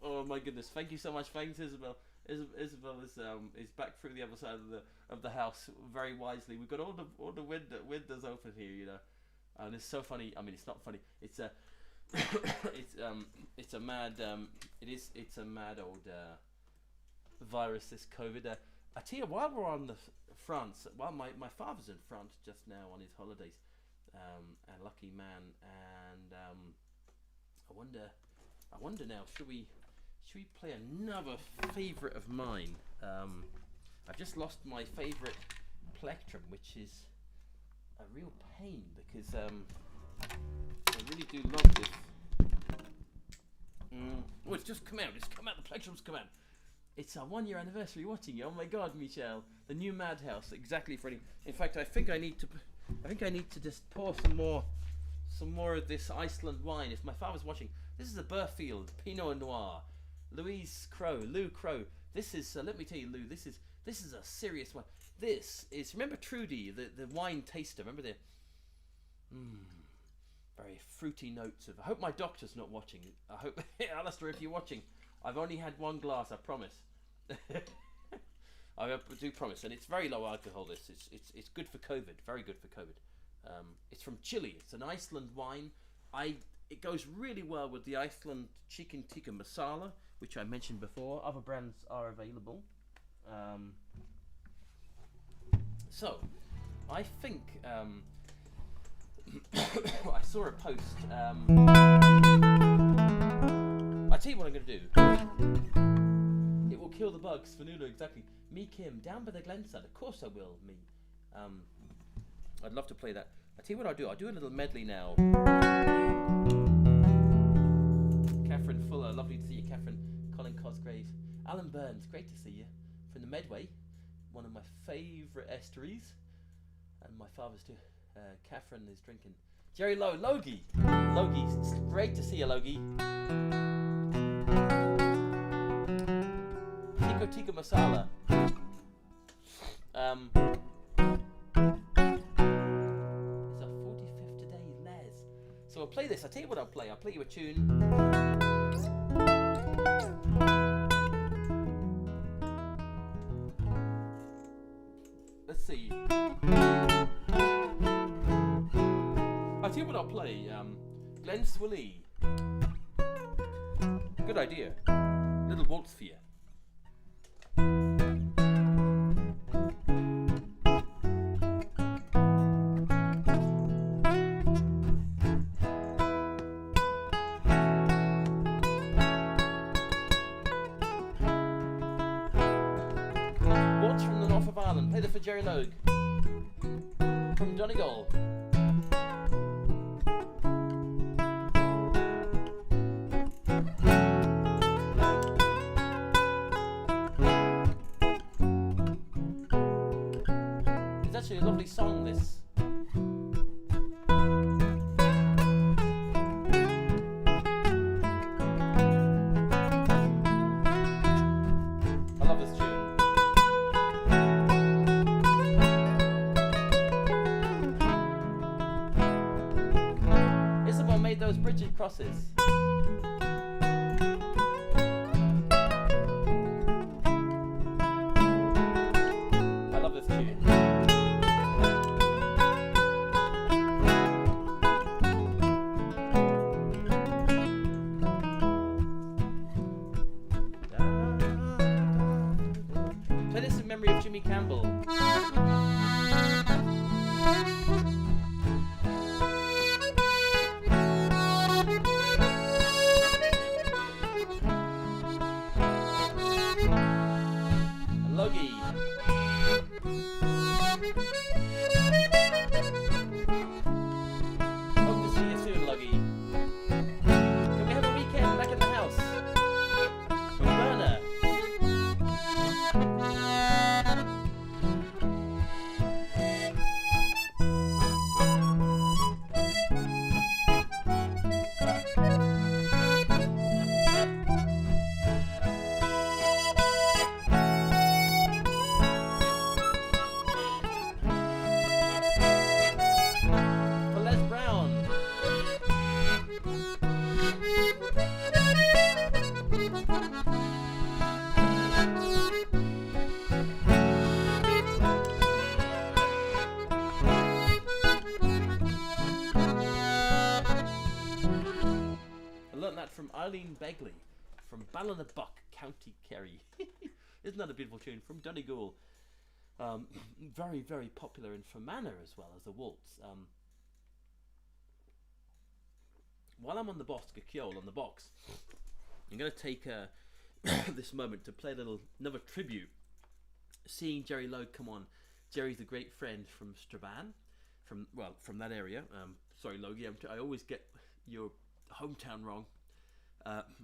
Oh my goodness! Thank you so much. Thanks, Isabel. Isabel is back through the other side of the house very wisely. We've got all the windows open here, you know, and it's so funny. I mean, it's not funny. It's a it's a mad it's a mad old virus. This COVID. I tell you, while we're on the France, while my father's in France just now on his holidays, a lucky man, and I wonder now, should we play another favourite of mine? I've just lost my favourite plectrum, which is a real pain because I really do love this. Oh, it's just come out. It's come out. The plectrum's come out. It's our 1 year anniversary watching you. Oh my God, Michelle, the new Madhouse, exactly for. In fact, I think I need to just pour some more of this Iceland wine. If my father's watching, this is a Burfield Pinot Noir, Lou Crow. This is let me tell you, Lou. This is a serious one. This is, remember Trudy, the wine taster. Remember the very fruity notes of. I hope my doctor's not watching. I hope Alistair, if you're watching, I've only had one glass. I promise. I do promise, and it's very low alcohol. This it's good for COVID. Very good for COVID. It's from Chile. It's an Iceland wine. It goes really well with the Iceland chicken tikka masala, which I mentioned before. Other brands are available. So, I think I saw a post. I tell you what I'm going to do. It will kill the bugs for Nuno, exactly. Me, Kim, down by the Glenside. Of course I will, me. I'd love to play that. I tell you what I'll do. I'll do a little medley now. Catherine Fuller, lovely to see you, Catherine. Colin Cosgrave, Alan Burns, great to see you. From the Medway, one of my favourite estuaries, and my father's too. Catherine is drinking. Jerry Logie, it's great to see you, Logie. Tikka masala. So I'll play this. I'll tell you what I'll play. I'll play you a tune. Let's see. I'll tell you what I'll play. Glenn Swilly. Good idea. Little waltz for you. Play the for Jerry Logue from Donegal. It's actually a lovely song, this. crosses. I love this tune. Play this in memory of Jimmy Campbell. Logie. Hope to see you soon, Logie. Can we have a weekend back at the house? With Berna. For Les Brown. I learnt that from Eileen Begley from Ballinabuck, County Kerry. Isn't that a beautiful tune? From Donegal. Very, very popular in Fermanagh as well as a waltz. While I'm on the box, I'm going to take this moment to play another tribute. Seeing Jerry Logue come on. Jerry's a great friend from Strabane, from that area. Sorry, Logie, I always get your hometown wrong.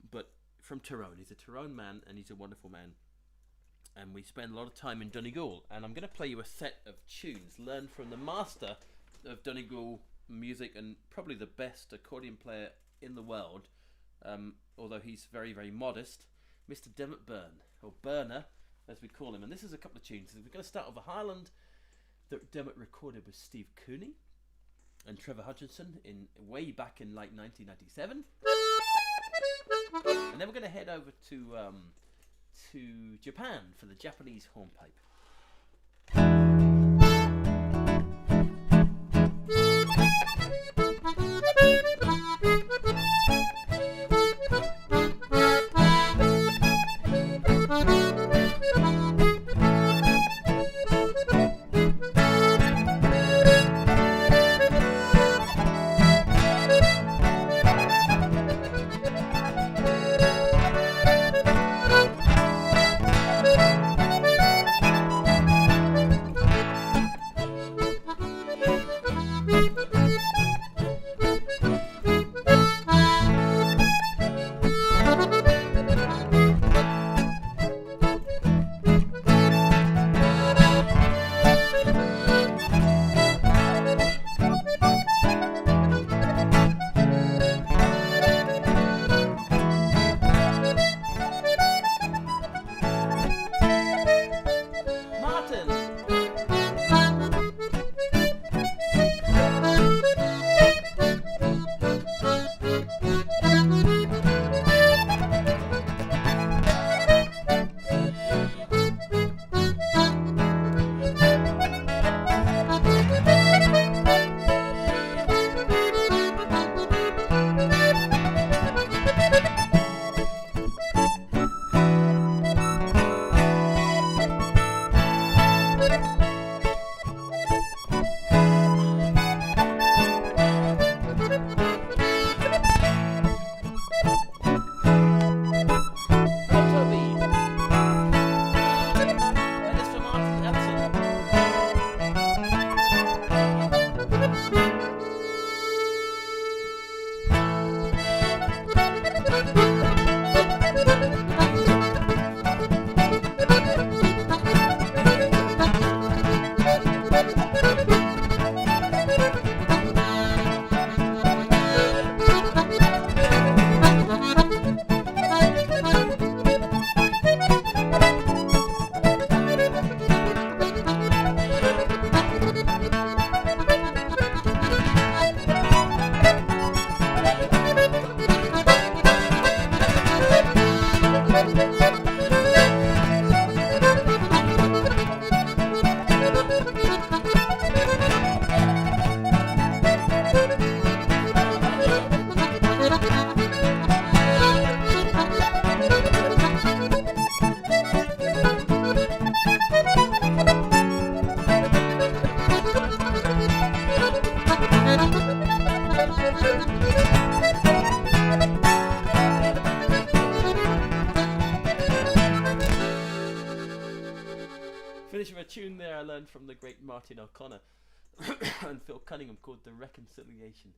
But from Tyrone. He's a Tyrone man and he's a wonderful man. And we spend a lot of time in Donegal. And I'm going to play you a set of tunes learned from the master of Donegal music and probably the best accordion player in the world, although he's very, very modest, Mr. Dermot Byrne, or Burner as we call him. And this is a couple of tunes. We're going to start with a Highland that Dermot recorded with Steve Cooney and Trevor Hutchinson way back in like 1997. And then we're going to head over to Japan for the Japanese hornpipe. of a tune there I learned from the great Martin O'Connor and Phil Cunningham called The Reconciliation.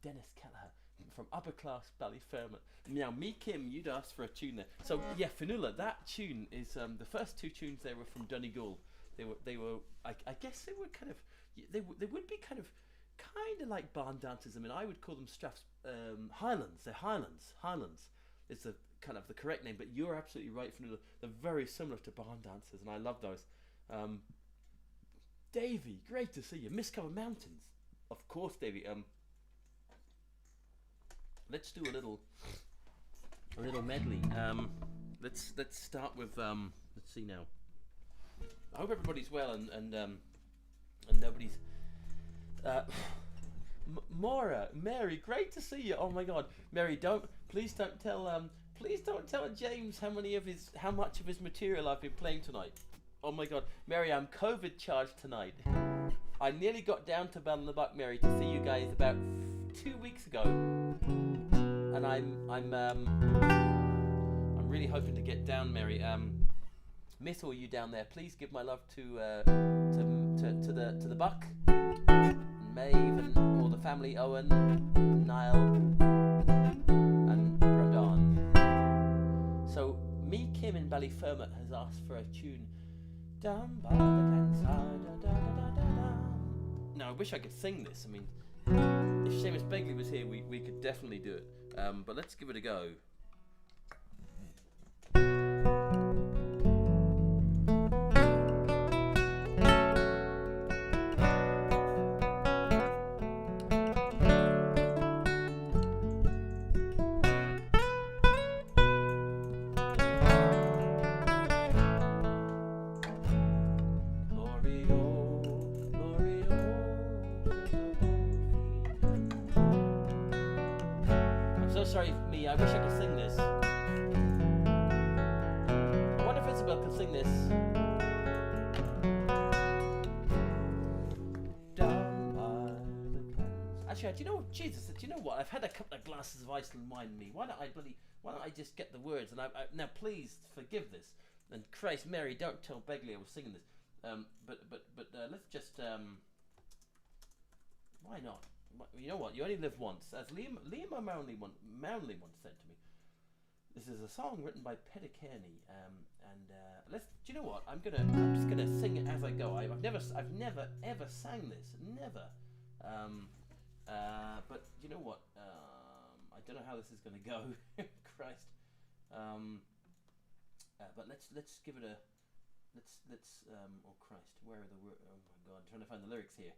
Dennis Kelleher from Upper Class Ballyfermot. Now, me, Kim, you'd asked for a tune there. So, yeah, Fionnuala, that tune is, the first two tunes there were from Donegal. They were, I guess they were kind of, they would be kind of like barn dancers. I mean, I would call them Straths, Highlands. They're Highlands is the kind of the correct name, but you're absolutely right, Fionnuala. They're very similar to barn dancers, and I love those. Davey, great to see you. Mistcover Mountains, of course, Davey. Let's do a little medley. Let's start with let's see now. I hope everybody's well and nobody's. Maura, Mary, great to see you. Oh my God, Mary, please don't tell James how much of his material I've been playing tonight. Oh my God, Mary, I'm COVID charged tonight. I nearly got down to Ballinabuk, Mary, to see you guys about 2 weeks ago, and I'm really hoping to get down, Mary. Miss all you down there. Please give my love to the Buck, and Maeve, and all the family, Owen, Niall, and Bradon. So, me, Kim in Ballyfermot has asked for a tune. Down by the glenside, da, da, da, da, da. Now, I wish I could sing this. I mean, if Seamus Begley was here, we could definitely do it. But let's give it a go. Sorry for me, I wish I could sing this. I wonder if Isabel could sing this. Down by the glens. Actually, do you know what? Jesus, do you know what? I've had a couple of glasses of Iceland wine in me. Why don't I just get the words? And now please forgive this. And Christ, Mary, don't tell Begley I was singing this. But let's just why not? You know what? You only live once. As Liam Mownley once said to me, this is a song written by Peter Kearney. Do you know what? I'm just gonna sing it as I go. I've never ever sang this. Never. But you know what? I don't know how this is gonna go. Christ. But let's give it a. Let's. Oh Christ, where are the words? Oh my God, I'm trying to find the lyrics here.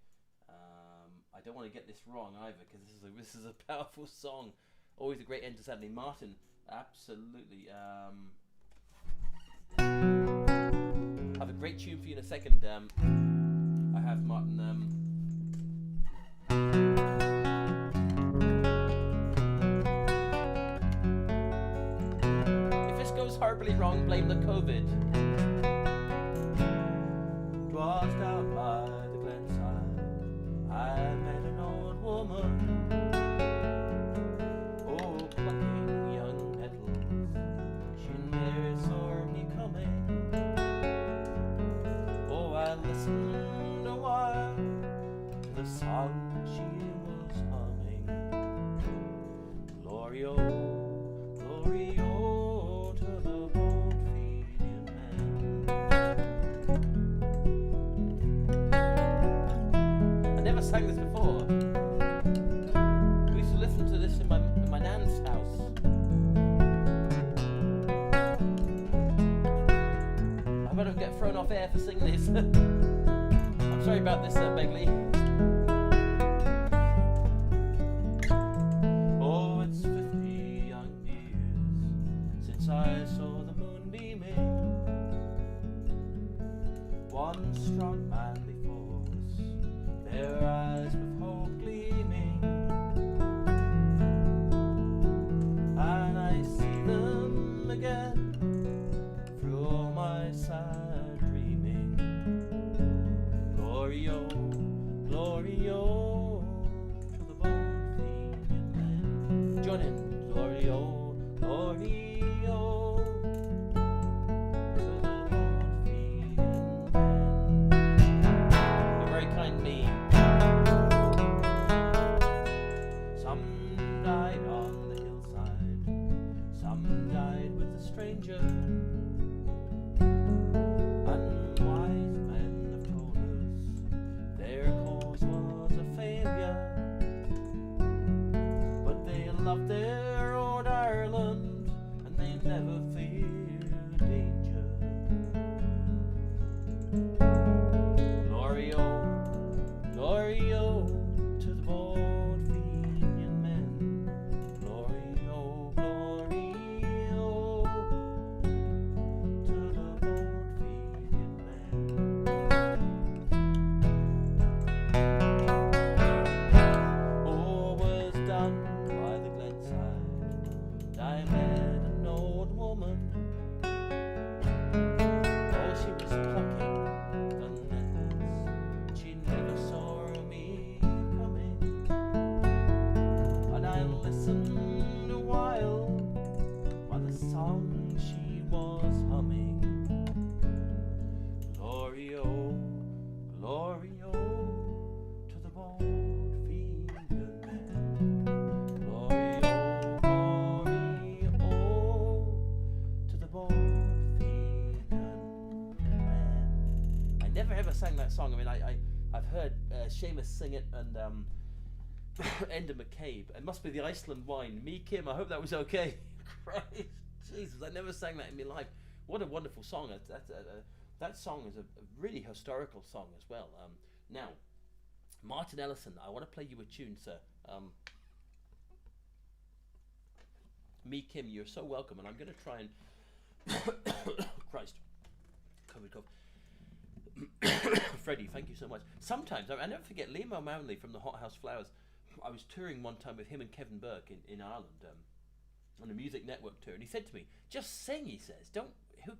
I don't want to get this wrong either, because this is a powerful song. Always a great end to Saturday. Martin, absolutely. I have a great tune for you in a second. I have Martin. If this goes horribly wrong, blame the COVID. Twas down by the glenside I met an old woman, oh, plucking young petals, she never saw me coming. Oh, I listened a while to the song she was humming. Glory, oh, to the boat-feeding men. Never sang this before. We used to listen to this in my nan's house. I hope I don't get thrown off air for singing this. I'm sorry about this, Begley. Oh, it's 50 young years since I saw the moon beaming. One strong manly force, their eyes with hope gleaming, and I see them again through all my sad dreaming. Glory, oh, to the boat-feeding men. Join in. Glory, oh, to the boat-feeding men. stranger. And wise men have told us their cause was a failure, but they loved their old Ireland and they never feared danger. Glory oh, to the bold Fenian men. Glory oh, to the bold Fenian men. All was done by the glenside. I met an old woman. Oh, she was plucking the nettles. She never saw me coming. And I listened a while the song she was humming. Glory oh, to the bold Fenian men. Glory oh, to the bold Fenian men. I never ever sang that song. I mean, I've heard Seamus sing it and Enda McCabe. It must be the Iceland wine. Me, Kim, I hope that was okay. Christ, Jesus, I never sang that in my life. What a wonderful song. That song is a really historical song as well. Now, Martin Ellison, I want to play you a tune, sir. Me, Kim, you're so welcome, and I'm going to try and... Christ. COVID cough. Freddie, thank you so much. Sometimes, I never forget Liam O'Malley from the Hot House Flowers. I was touring one time with him and Kevin Burke in Ireland on a music network tour, and he said to me, just sing, he says, who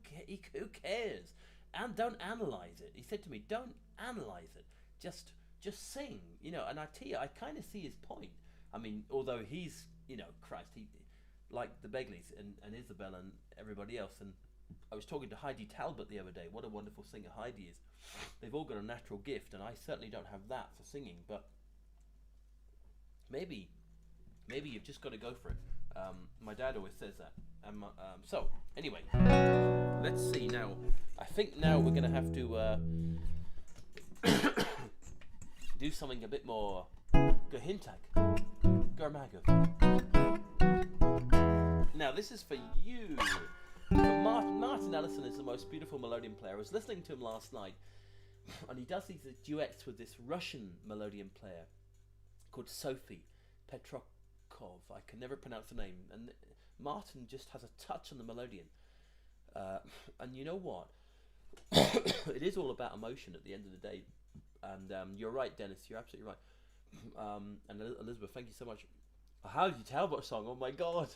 cares? And don't analyse it. He said to me, don't analyse it, just sing, you know. And I tell you, I kind of see his point. I mean, although he's, you know, Christ, he like the Begleys and Isabel and everybody else. And I was talking to Heidi Talbot the other day. What a wonderful singer Heidi is. They've all got a natural gift, and I certainly don't have that for singing, but maybe you've just got to go for it. My dad always says that. So anyway, let's see now. I think now we're going to have to do something a bit more Gahintag. Garmaga. Now this is for you. Martin Ellison is the most beautiful melodian player. I was listening to him last night, and he does these duets with this Russian melodian player called Sophie Petrokov. I can never pronounce the name. And Martin just has a touch on the melodian. And you know what? It is all about emotion at the end of the day. And you're right, Dennis. You're absolutely right. And Elizabeth, thank you so much. How did you tell about a song? Oh my God.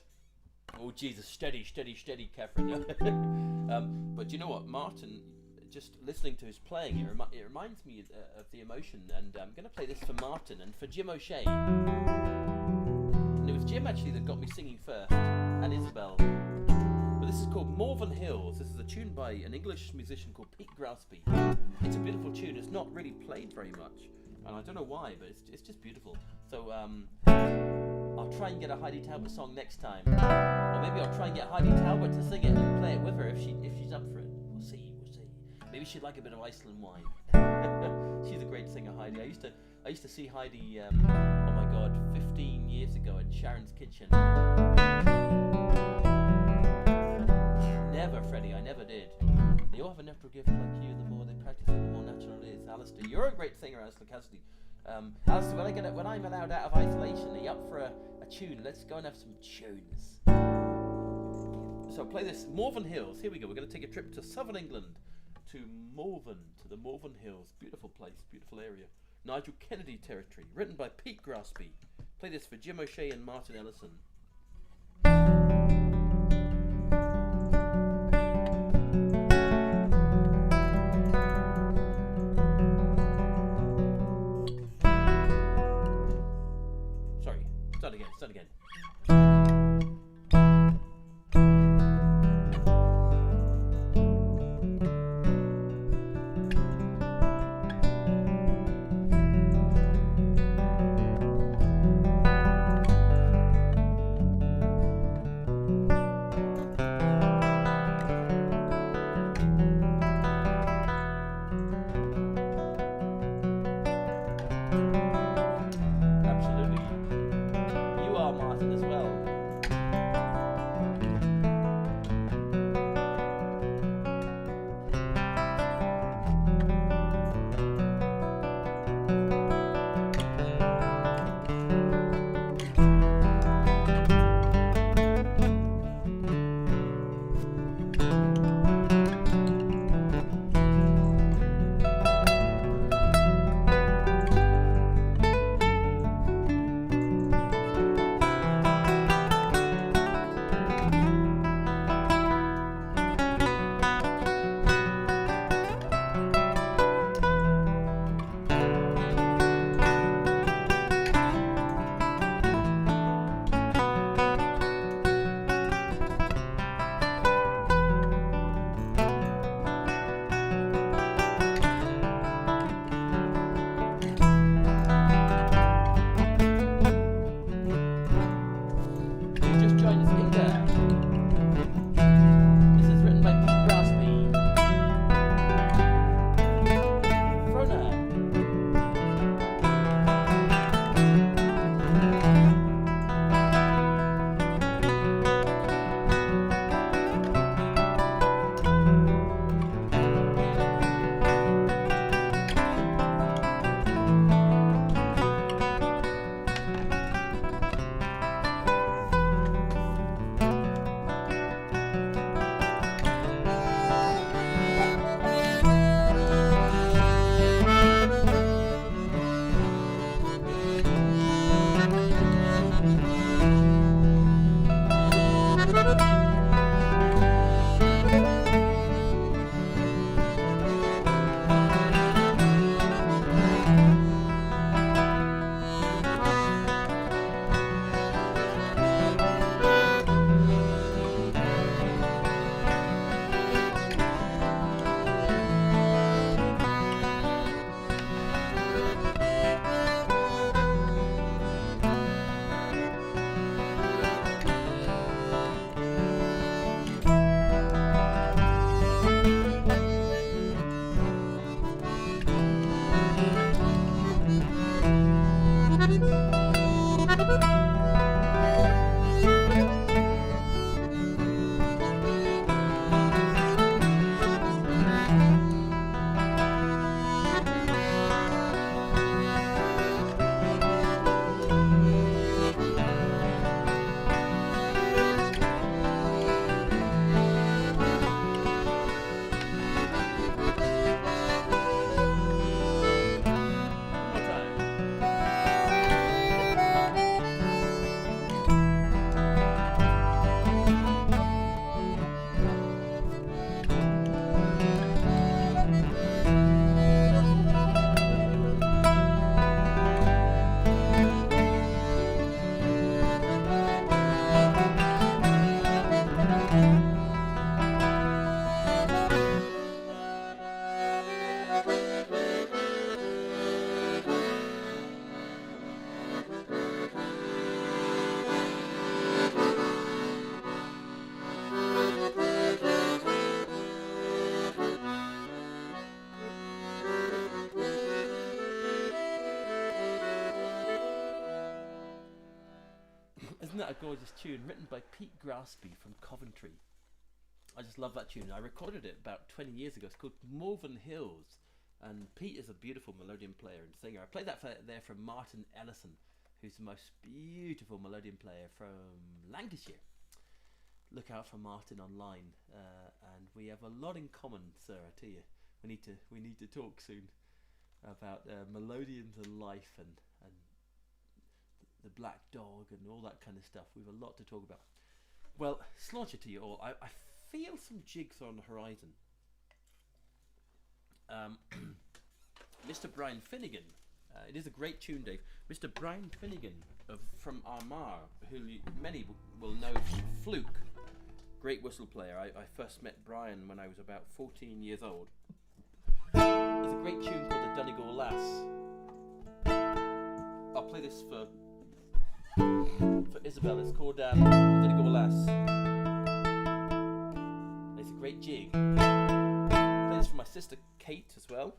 Oh Jesus, steady, Catherine. But you know what, Martin, just listening to his playing, it reminds me of the emotion, and I'm going to play this for Martin and for Jim O'Shea. And it was Jim actually that got me singing first, and Isabel. But this is called Morven Hills. This is a tune by an English musician called Pete Graspy. It's a beautiful tune. It's not really played very much, and I don't know why, but it's just beautiful. So I'll try and get a Heidi Talbot song next time, or maybe I'll try and get Heidi Talbot to sing it and play it with her if she's up for it. We'll see. Maybe she'd like a bit of Iceland wine. She's a great singer, Heidi. I used to see Heidi. Oh my God, 15 years ago in Sharon's Kitchen. Never, Freddie. I never did. They all have a natural gift like you. The more they practice it, the more natural it is. Alistair, you're a great singer, Alistair Cassidy. Alistair, when I'm allowed out of isolation, are you up for a tune? Let's go and have some tunes. So play this, Morven Hills. Here we go. We're going to take a trip to southern England, to the Morven Hills. Beautiful place, beautiful area. Nigel Kennedy territory. Written by Pete Graspy. Play this for Jim O'Shea and Martin Ellison. Start again. Isn't that a gorgeous tune? Written by Pete Graspy from Coventry. I just love that tune. I recorded it about 20 years ago. It's called Malvern Hills. And Pete is a beautiful melodeon player and singer. I played that there from Martin Ellison, who's the most beautiful melodeon player from Lancashire. Look out for Martin online. And we have a lot in common, sir, I tell you. We need to talk soon about melodeons and life and the black dog and all that kind of stuff. We've a lot to talk about. Well, slaughter to you all. I feel some jigs on the horizon. Mr. Brian Finnegan. It is a great tune, Dave. Mr. Brian Finnegan from Armagh, who many will know from Fluke. Great whistle player. I first met Brian when I was about 14 years old. There's a great tune called the Donegal Lass. I'll play this for Isabel. It's called Donegal Lass. It's a great jig. I'll play this for my sister Kate as well.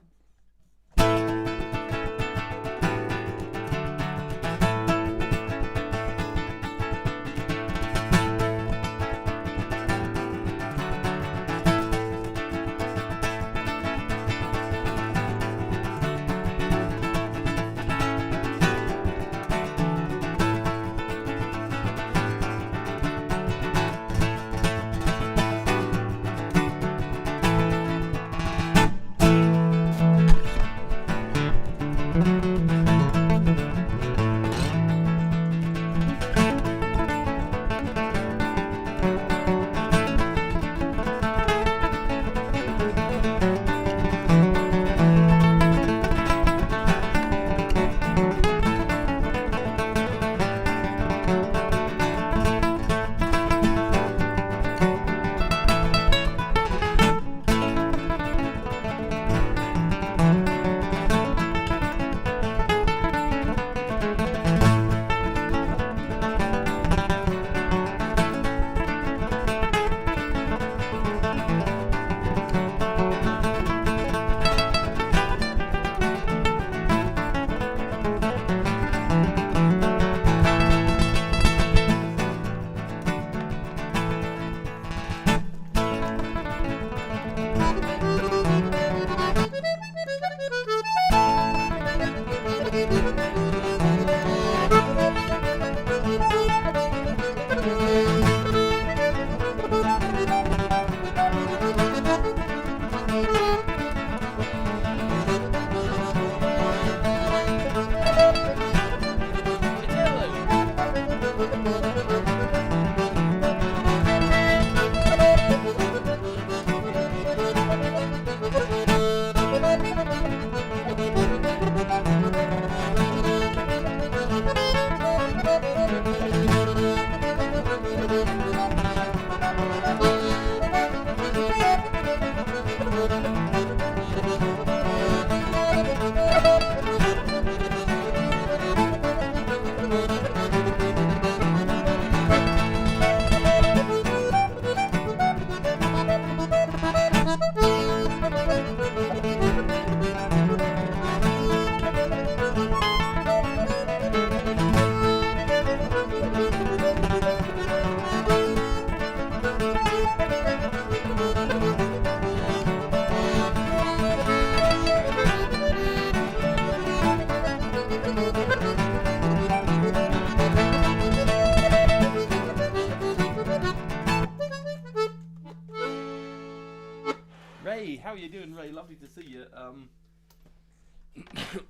How are you doing, Ray? Lovely to see you.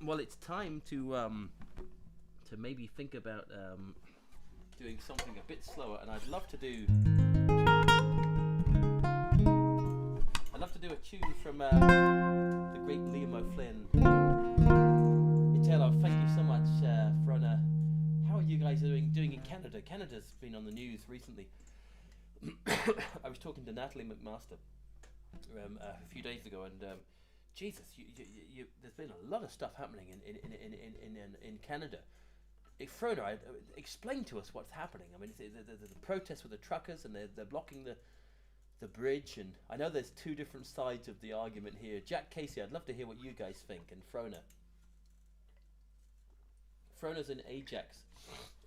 Well, it's time to maybe think about doing something a bit slower, and I'd love to do a tune from the great Liam O'Flynn. Italo, thank you so much, Frona. How are you guys doing in Canada? Canada's been on the news recently. I was talking to Natalie McMaster a few days ago, and Jesus, there's been a lot of stuff happening in Canada. Frona, explain to us what's happening. I mean, there's a protest with the truckers, and they're blocking the bridge, and I know there's two different sides of the argument here. Jack Casey, I'd love to hear what you guys think, and Frona. Frona's in Ajax,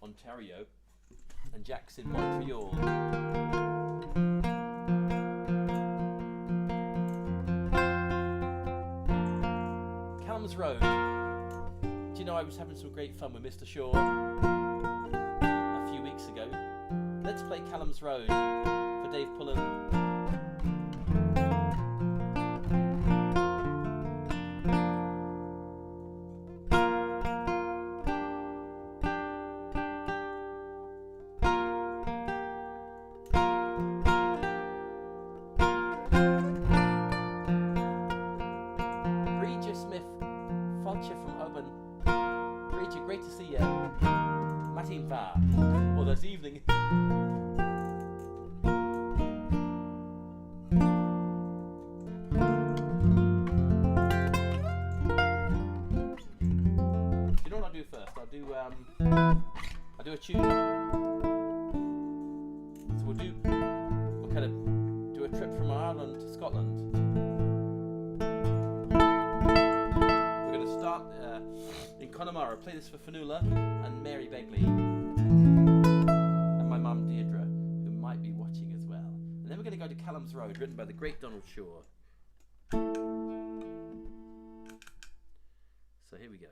Ontario. and Jack's in Montreal. Callum's Road. Do you know I was having some great fun with Mr. Shaw a few weeks ago? Let's play Callum's Road for Dave Pullen. Great to see you. Matin va. Or this evening. You know what I'll do first? I'll do a tune. So we'll kind of do a trip from Ireland to Scotland. We're going to start in Connemara. Play this for Fanula and Mary Begley and my mum Deirdre, who might be watching as well. And then we're going to go to Callum's Road, written by the great Donald Shaw. So here we go.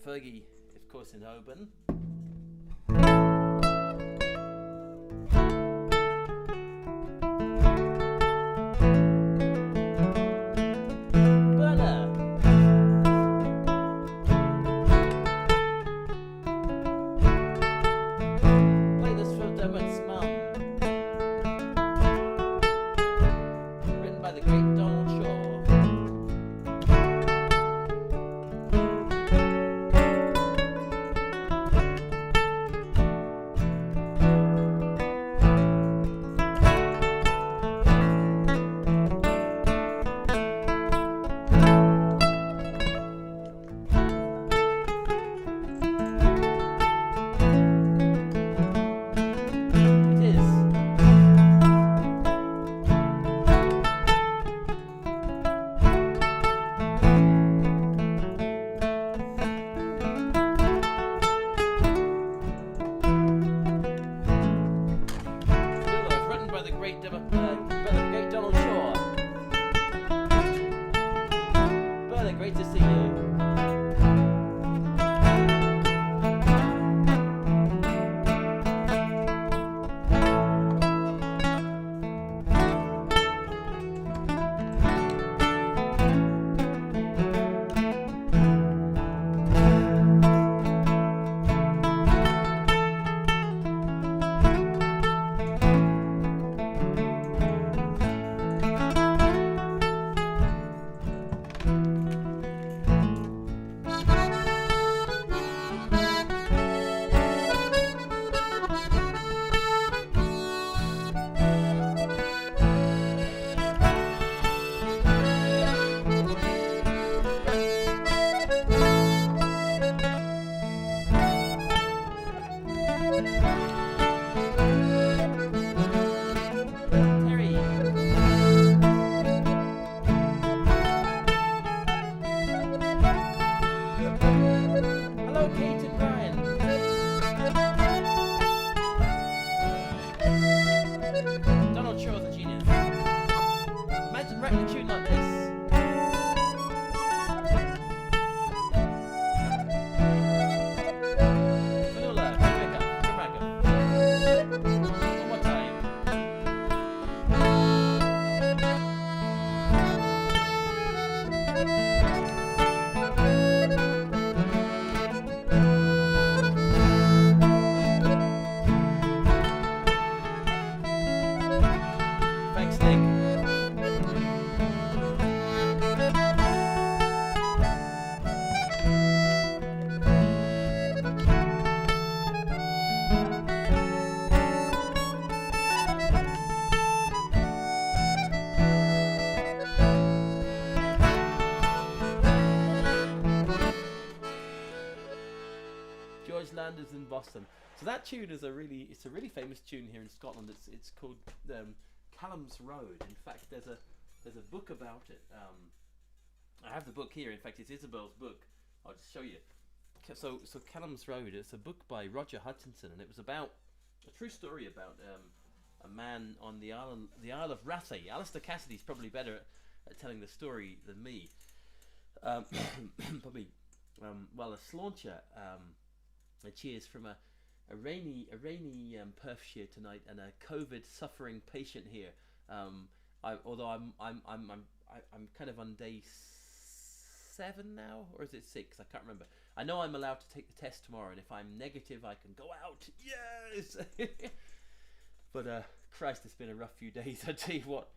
Fergie, of course, in Oban. Play this for Dermot's mum. Written great to see you. Landers in Boston. So that tune is a really famous tune here in Scotland. It's called Callum's Road. In fact, there's a book about it. I have the book here. In fact, it's Isabel's book. I'll just show you. So Callum's Road. It's a book by Roger Hutchinson, and it was about a true story about a man on the Isle of Rathay. Alistair Cassidy's probably better at telling the story than me. Probably. Well, a slauncher. Cheers from a rainy Perthshire tonight, and a COVID suffering patient here. Although I'm kind of on day 7 now, or is it 6? I can't remember. I know I'm allowed to take the test tomorrow, and if I'm negative, I can go out. Yes. But Christ, it's been a rough few days. I tell you what.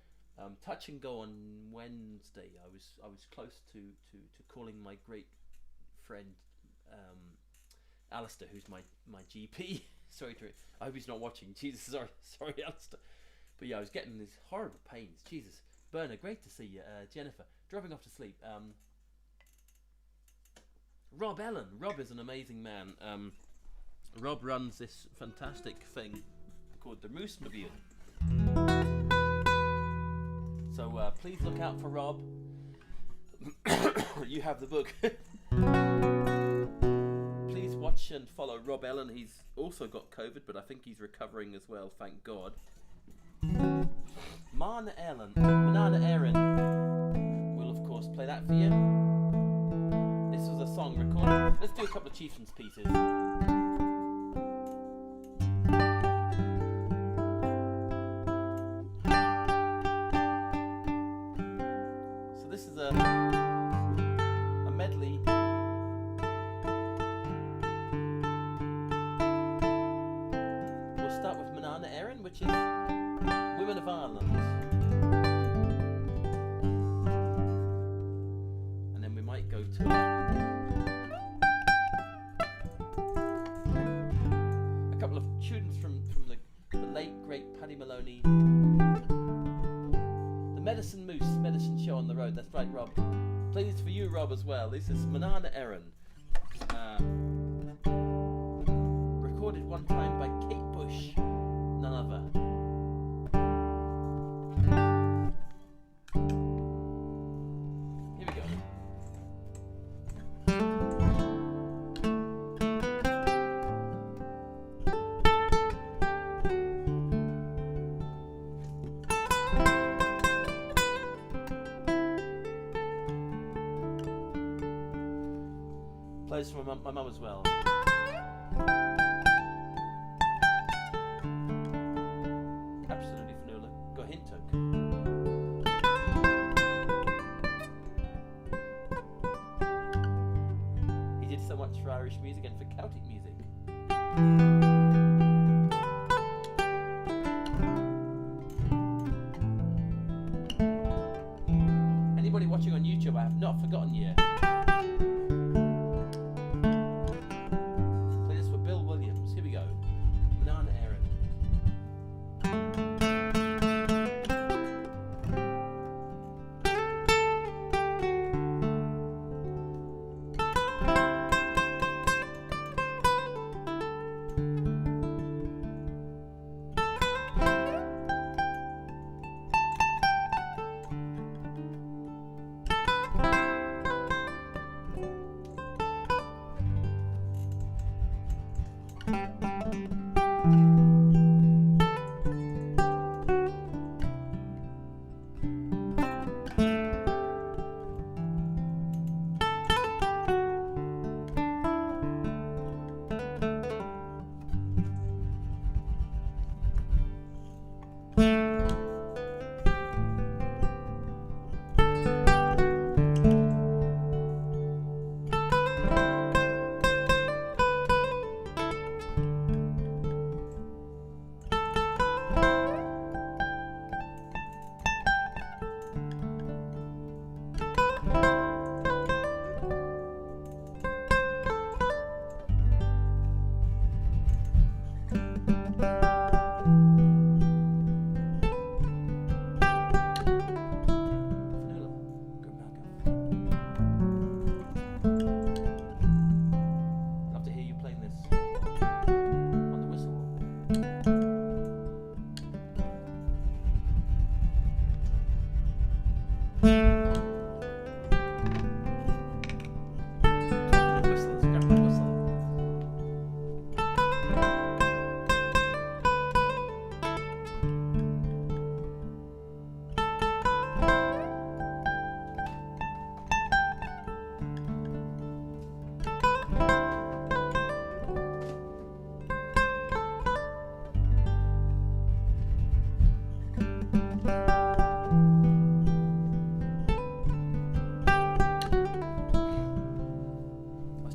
Touch and go on Wednesday. I was close to calling my great friend. Alistair, who's my GP. Sorry to, I hope he's not watching. Jesus, sorry, Alistair. But yeah, I was getting these horrible pains. Jesus, Bernard, great to see you. Jennifer, dropping off to sleep. Rob Ellen. Rob is an amazing man. Rob runs this fantastic thing called the Moose-mobile. So please look out for Rob. You have the book. Please watch and follow Rob Ellen. He's also got COVID, but I think he's recovering as well, thank God. Manana Erin will of course play that for you. This was a song recorded. Let's do a couple of Chieftains pieces. So this is a medley. Start with Manana Erin, which is Women of Ireland, and then we might go to a couple of tunes from the late great Paddy Maloney, the Medicine Show on the Road. That's right, Rob. Play this for you, Rob, as well. This is Manana Erin, recorded one time by Kate Bush, none other. Here we go. Plays for my mum as well. Absolutely Fanula. Got a hint took. He did so much for Irish music and for Celtic music. Anybody watching on YouTube, I have not forgotten you. Play this for Bill Williams. Here we go. Banana Aaron.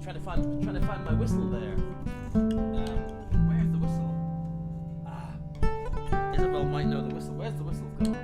Trying to find my whistle there. Where's the whistle? Isabel might know the whistle. Where's the whistle gone?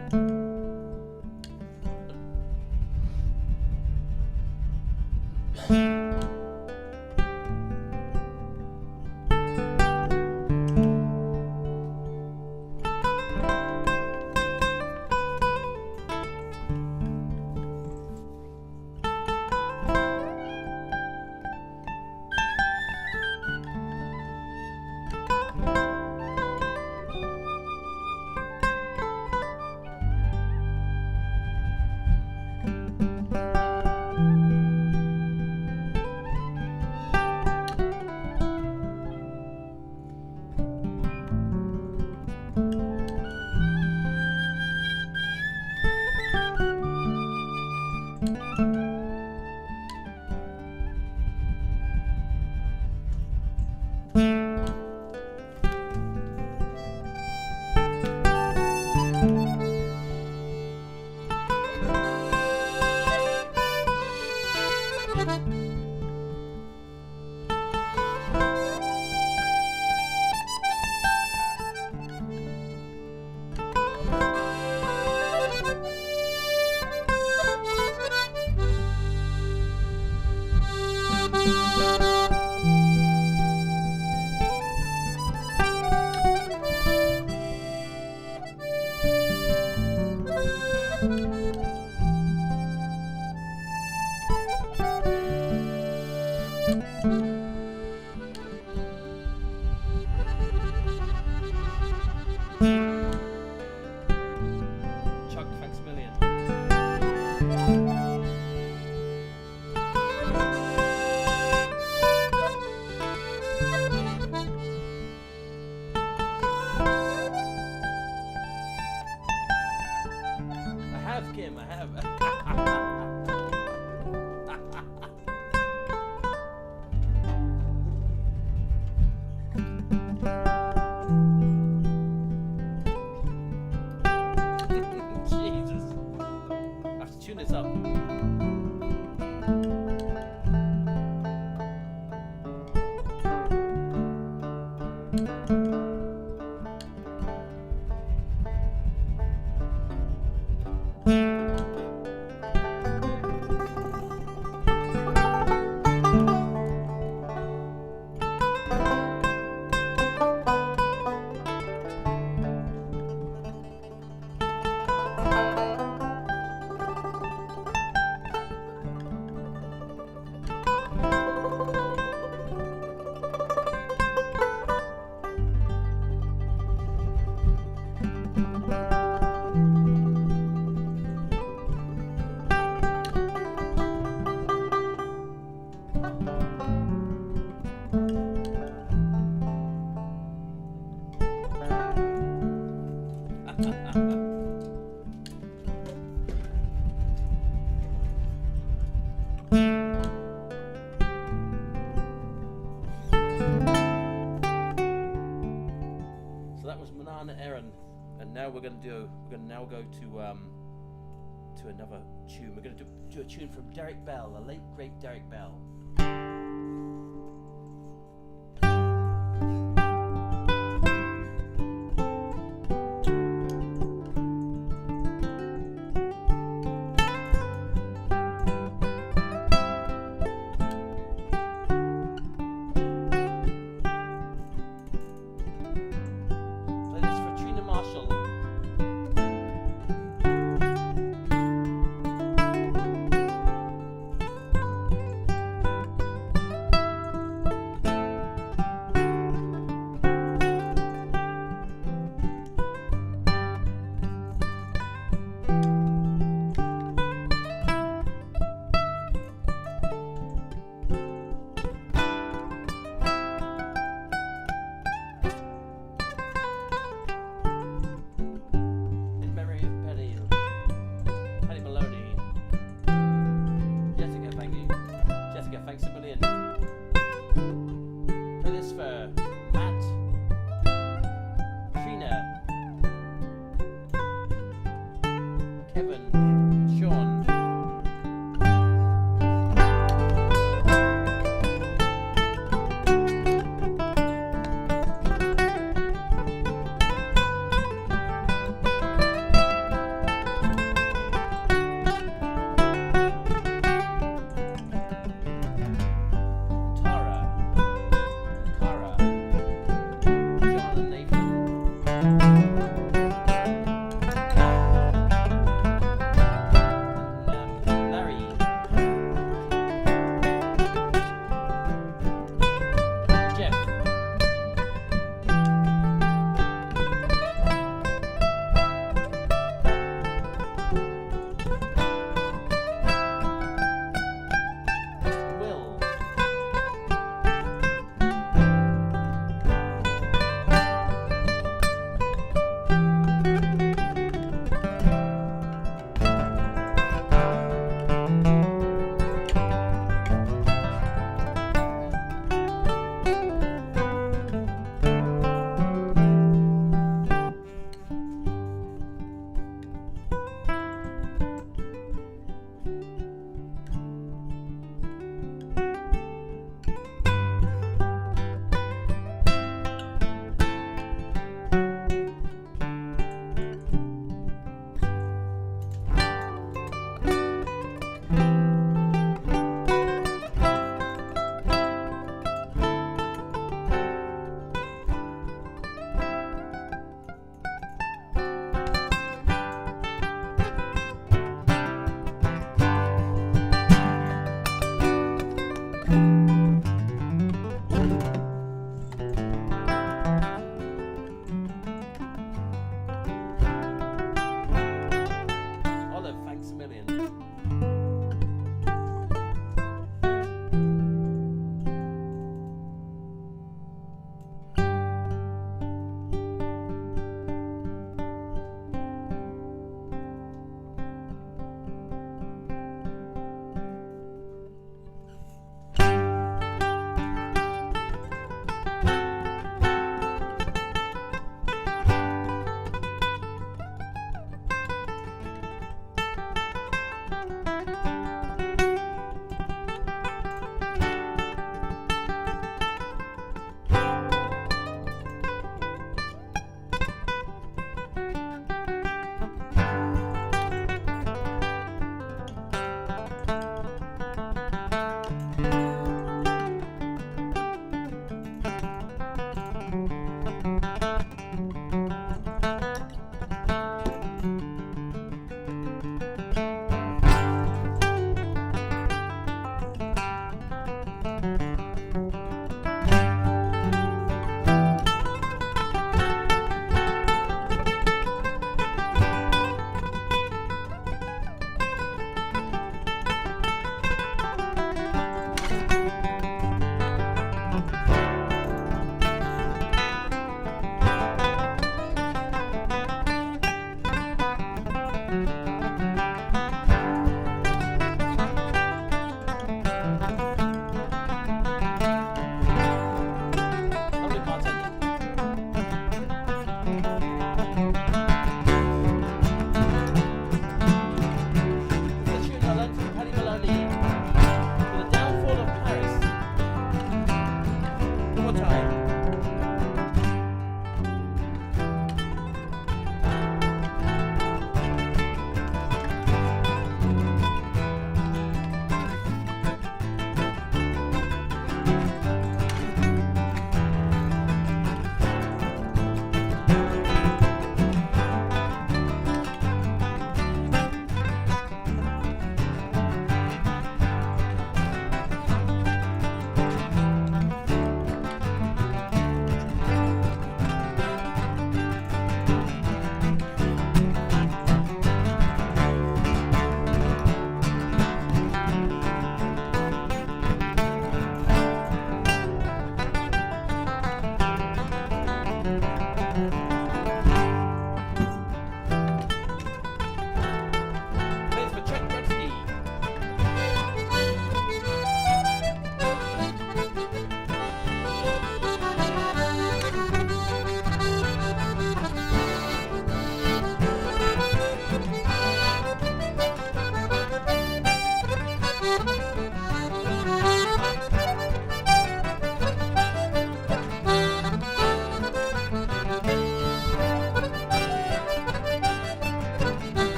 now we're gonna now go to another tune. We're gonna do a tune from Derek Bell, the late great Derek Bell.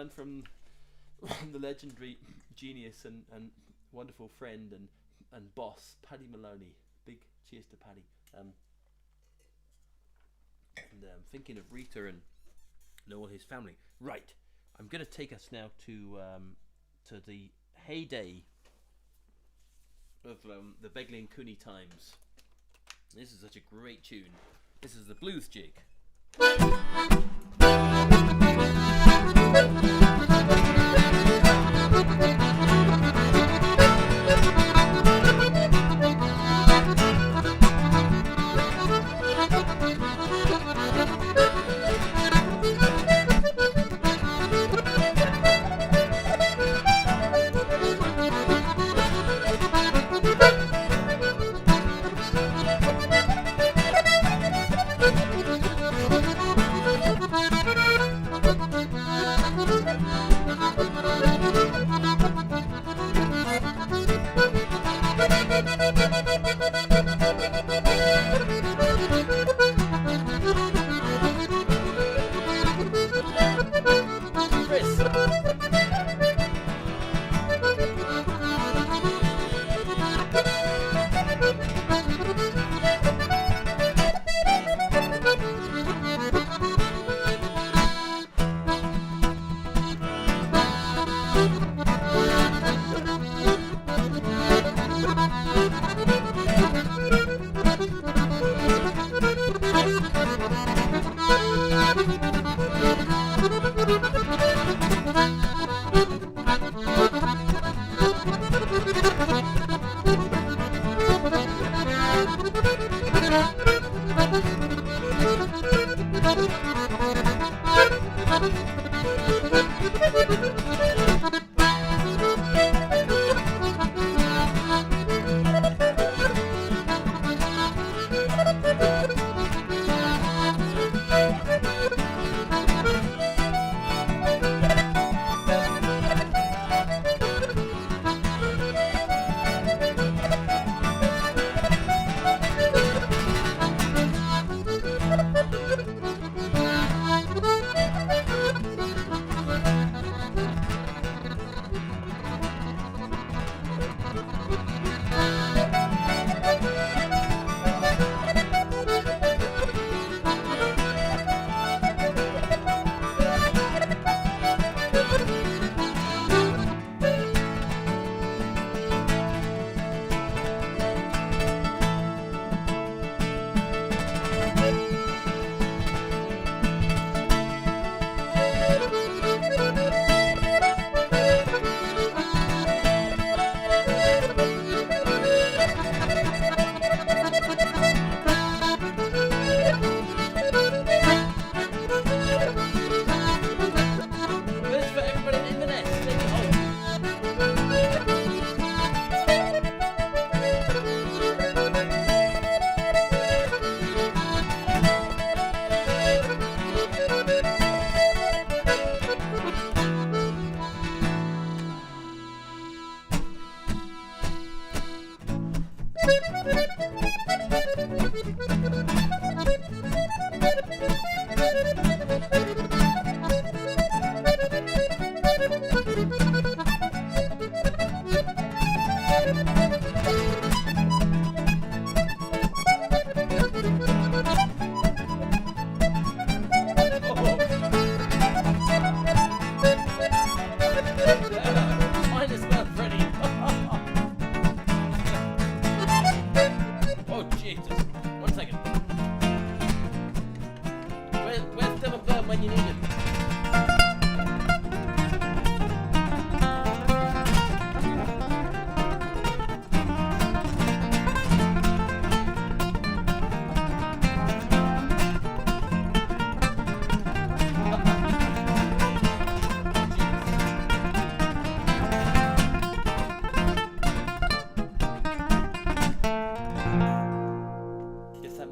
learn from the legendary genius and wonderful friend and boss, Paddy Maloney. Big cheers to Paddy. Thinking of Rita and all his family. Right, I'm going to take us now to the heyday of the Begley and Cooney times. This is such a great tune. This is the blues jig.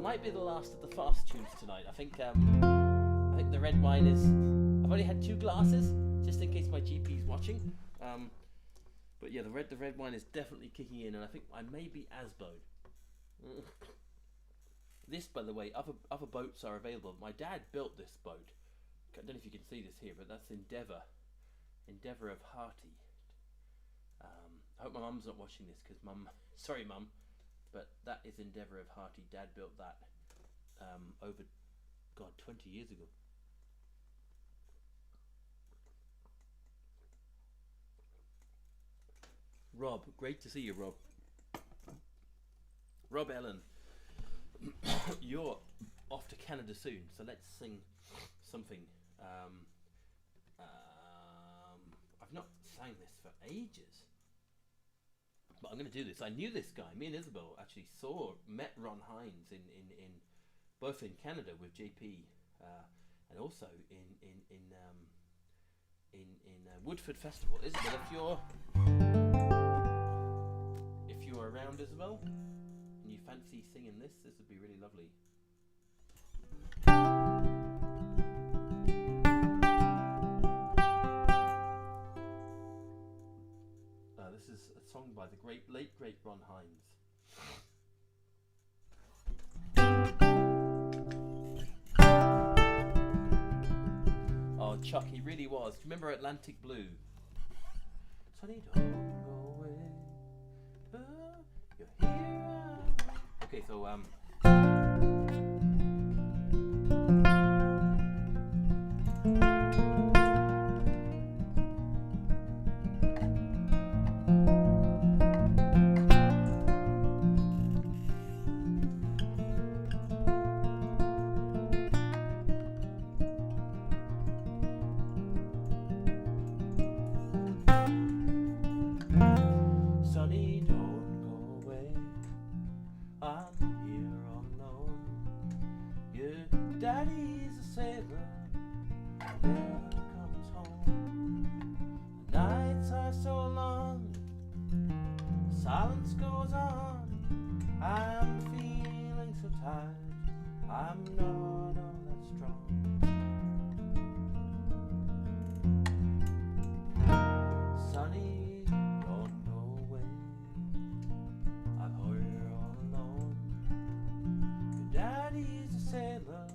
Might be the last of the fast tunes tonight. I think the red wine is. I've only had 2 glasses, just in case my GP's watching. But yeah, the red wine is definitely kicking in, and I think I may be asbowed. This, by the way, other boats are available. My dad built this boat. I don't know if you can see this here, but that's Endeavour. Endeavour of Hearty. I hope my mum's not watching this, because mum, sorry mum, but that is Endeavour of Hearty. Dad built that over, God, 20 years ago. Rob, great to see you, Rob. Rob Ellen, you're off to Canada soon, so let's sing something. I've not sang this for ages, but I'm going to do this. I knew this guy. Me and Isabel actually met Ron Hines in both in Canada with JP, and also in Woodford Festival. Isabel, if you're around, Isabel, and you fancy singing this would be really lovely. This is a song by the late great Ron Hines. Oh, Chuck, he really was. Do you remember Atlantic Blue? Sonny, don't go away. You're here. Okay, so Daddy's a sailor, never comes home. The nights are so long, the silence goes on. I'm feeling so tired, I'm not all that strong. Sonny, don't go away, I'm here all alone. Your daddy's a sailor,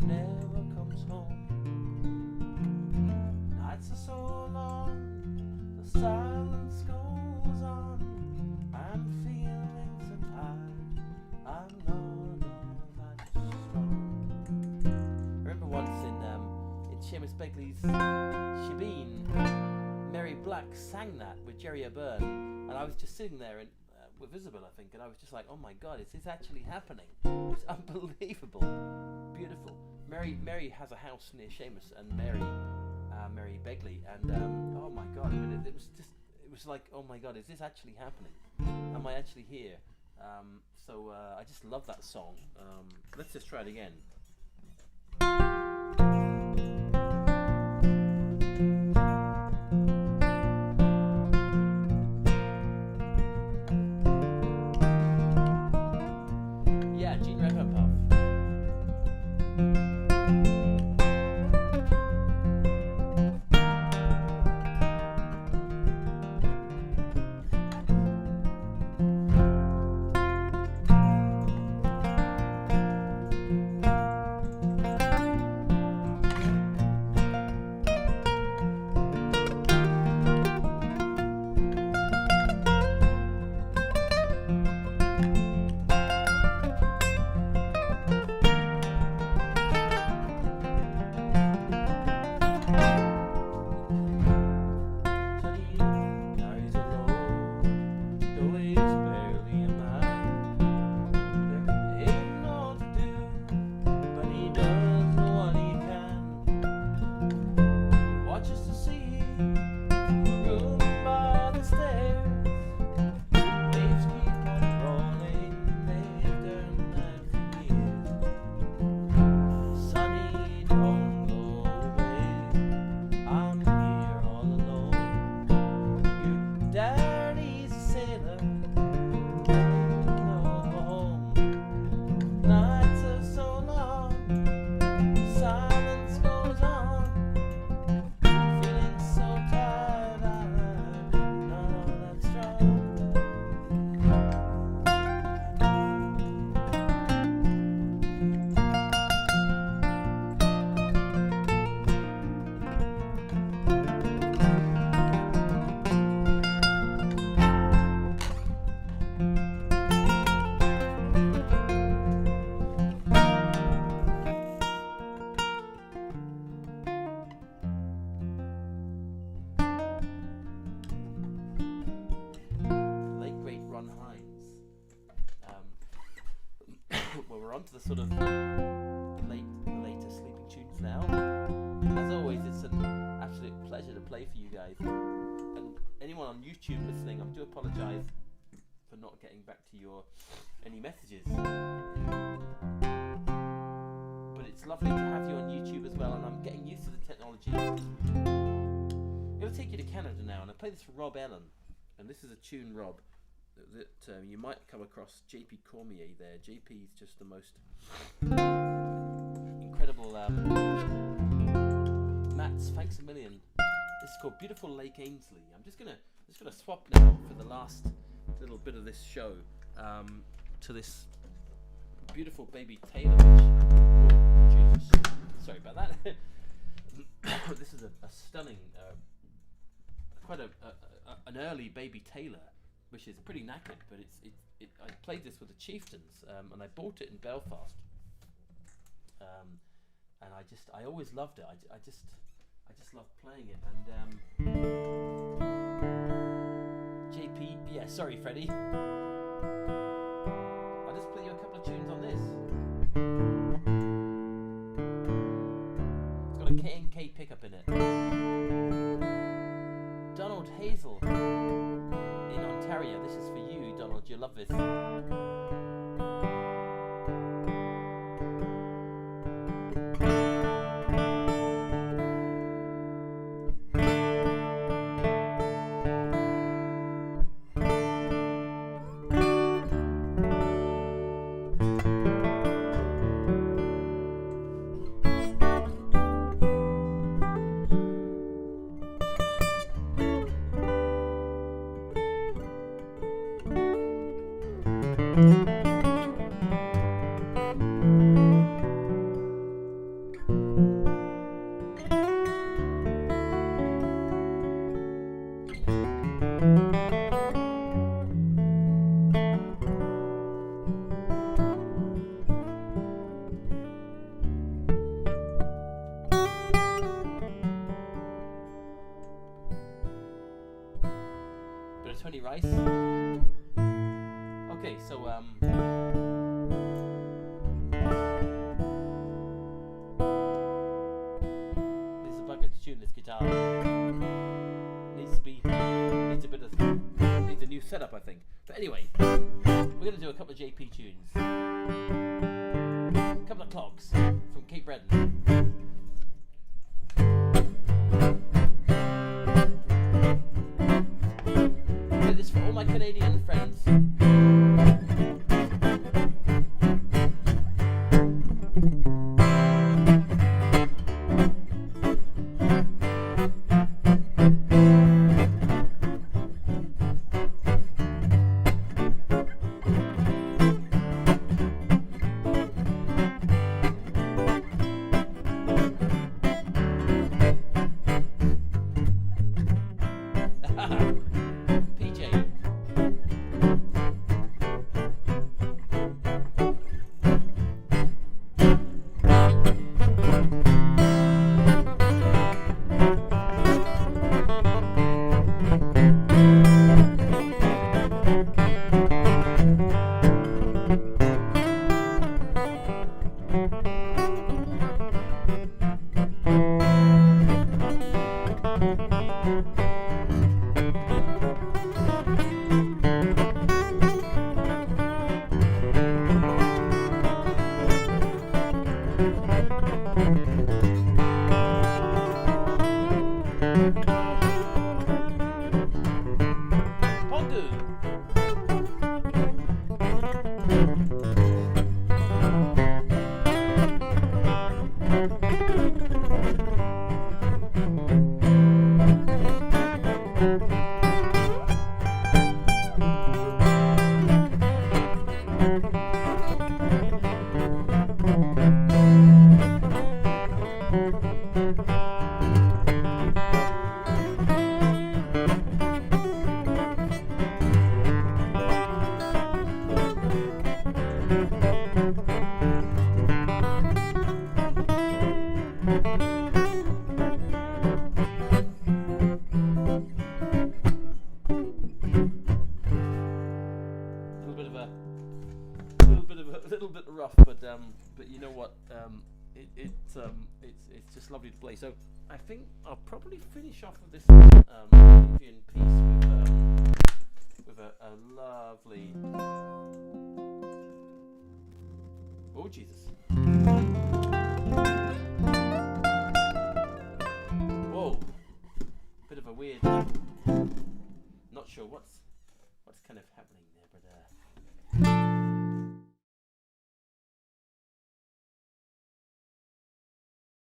never comes home. Nights are so long, the silence goes on. I'm feeling so tired, I'm not all that strong. I remember once in Seamus Begley's Shebeen, Mary Black sang that with Jerry O'Byrne, and I was just sitting there and with Isabel, I think, and I was just like, oh my God, is this actually happening? It's unbelievable. Beautiful. Mary has a house near Seamus, and Mary Begley, and oh my God, I mean, it was like, oh my God, is this actually happening? Am I actually here? So I just love that song. Let's just try it again. we're on to the sort of later sleeping tunes now. As always, it's an absolute pleasure to play for you guys. And anyone on YouTube listening, I do apologise for not getting back to any messages. But it's lovely to have you on YouTube as well, and I'm getting used to the technology. I'm going to take you to Canada now, and I play this for Rob Ellen. And this is a tune, Rob, that you might come across JP Cormier there. JP is just the most incredible. Mats, thanks a million. This is called Beautiful Lake Ainsley. I'm just gonna swap now for the last little bit of this show to this beautiful baby Taylor. Oh, Jesus. Sorry about that. This is a stunning, quite an early baby Taylor, which is pretty knackered, but I played this with the Chieftains, and I bought it in Belfast, and I always loved it. I just love playing it. And JP, yeah, sorry, Freddie. I'll just play you a couple of tunes on this. It's got a K&K pickup in it. Donald Hazel in Ontario. This is for you, Donald. You love this. Tony Rice. Okay, so this is a bucket to tune this guitar. Needs a new setup, I think. But anyway, we're gonna do a couple of JP tunes. A couple of clogs from Cape Breton. This for all my Canadian friends. but it's just lovely to play. So I think I'll probably finish off with this Indian piece with a lovely. Oh Jesus! Whoa! Bit of a weird. Not sure what's kind of happening there, but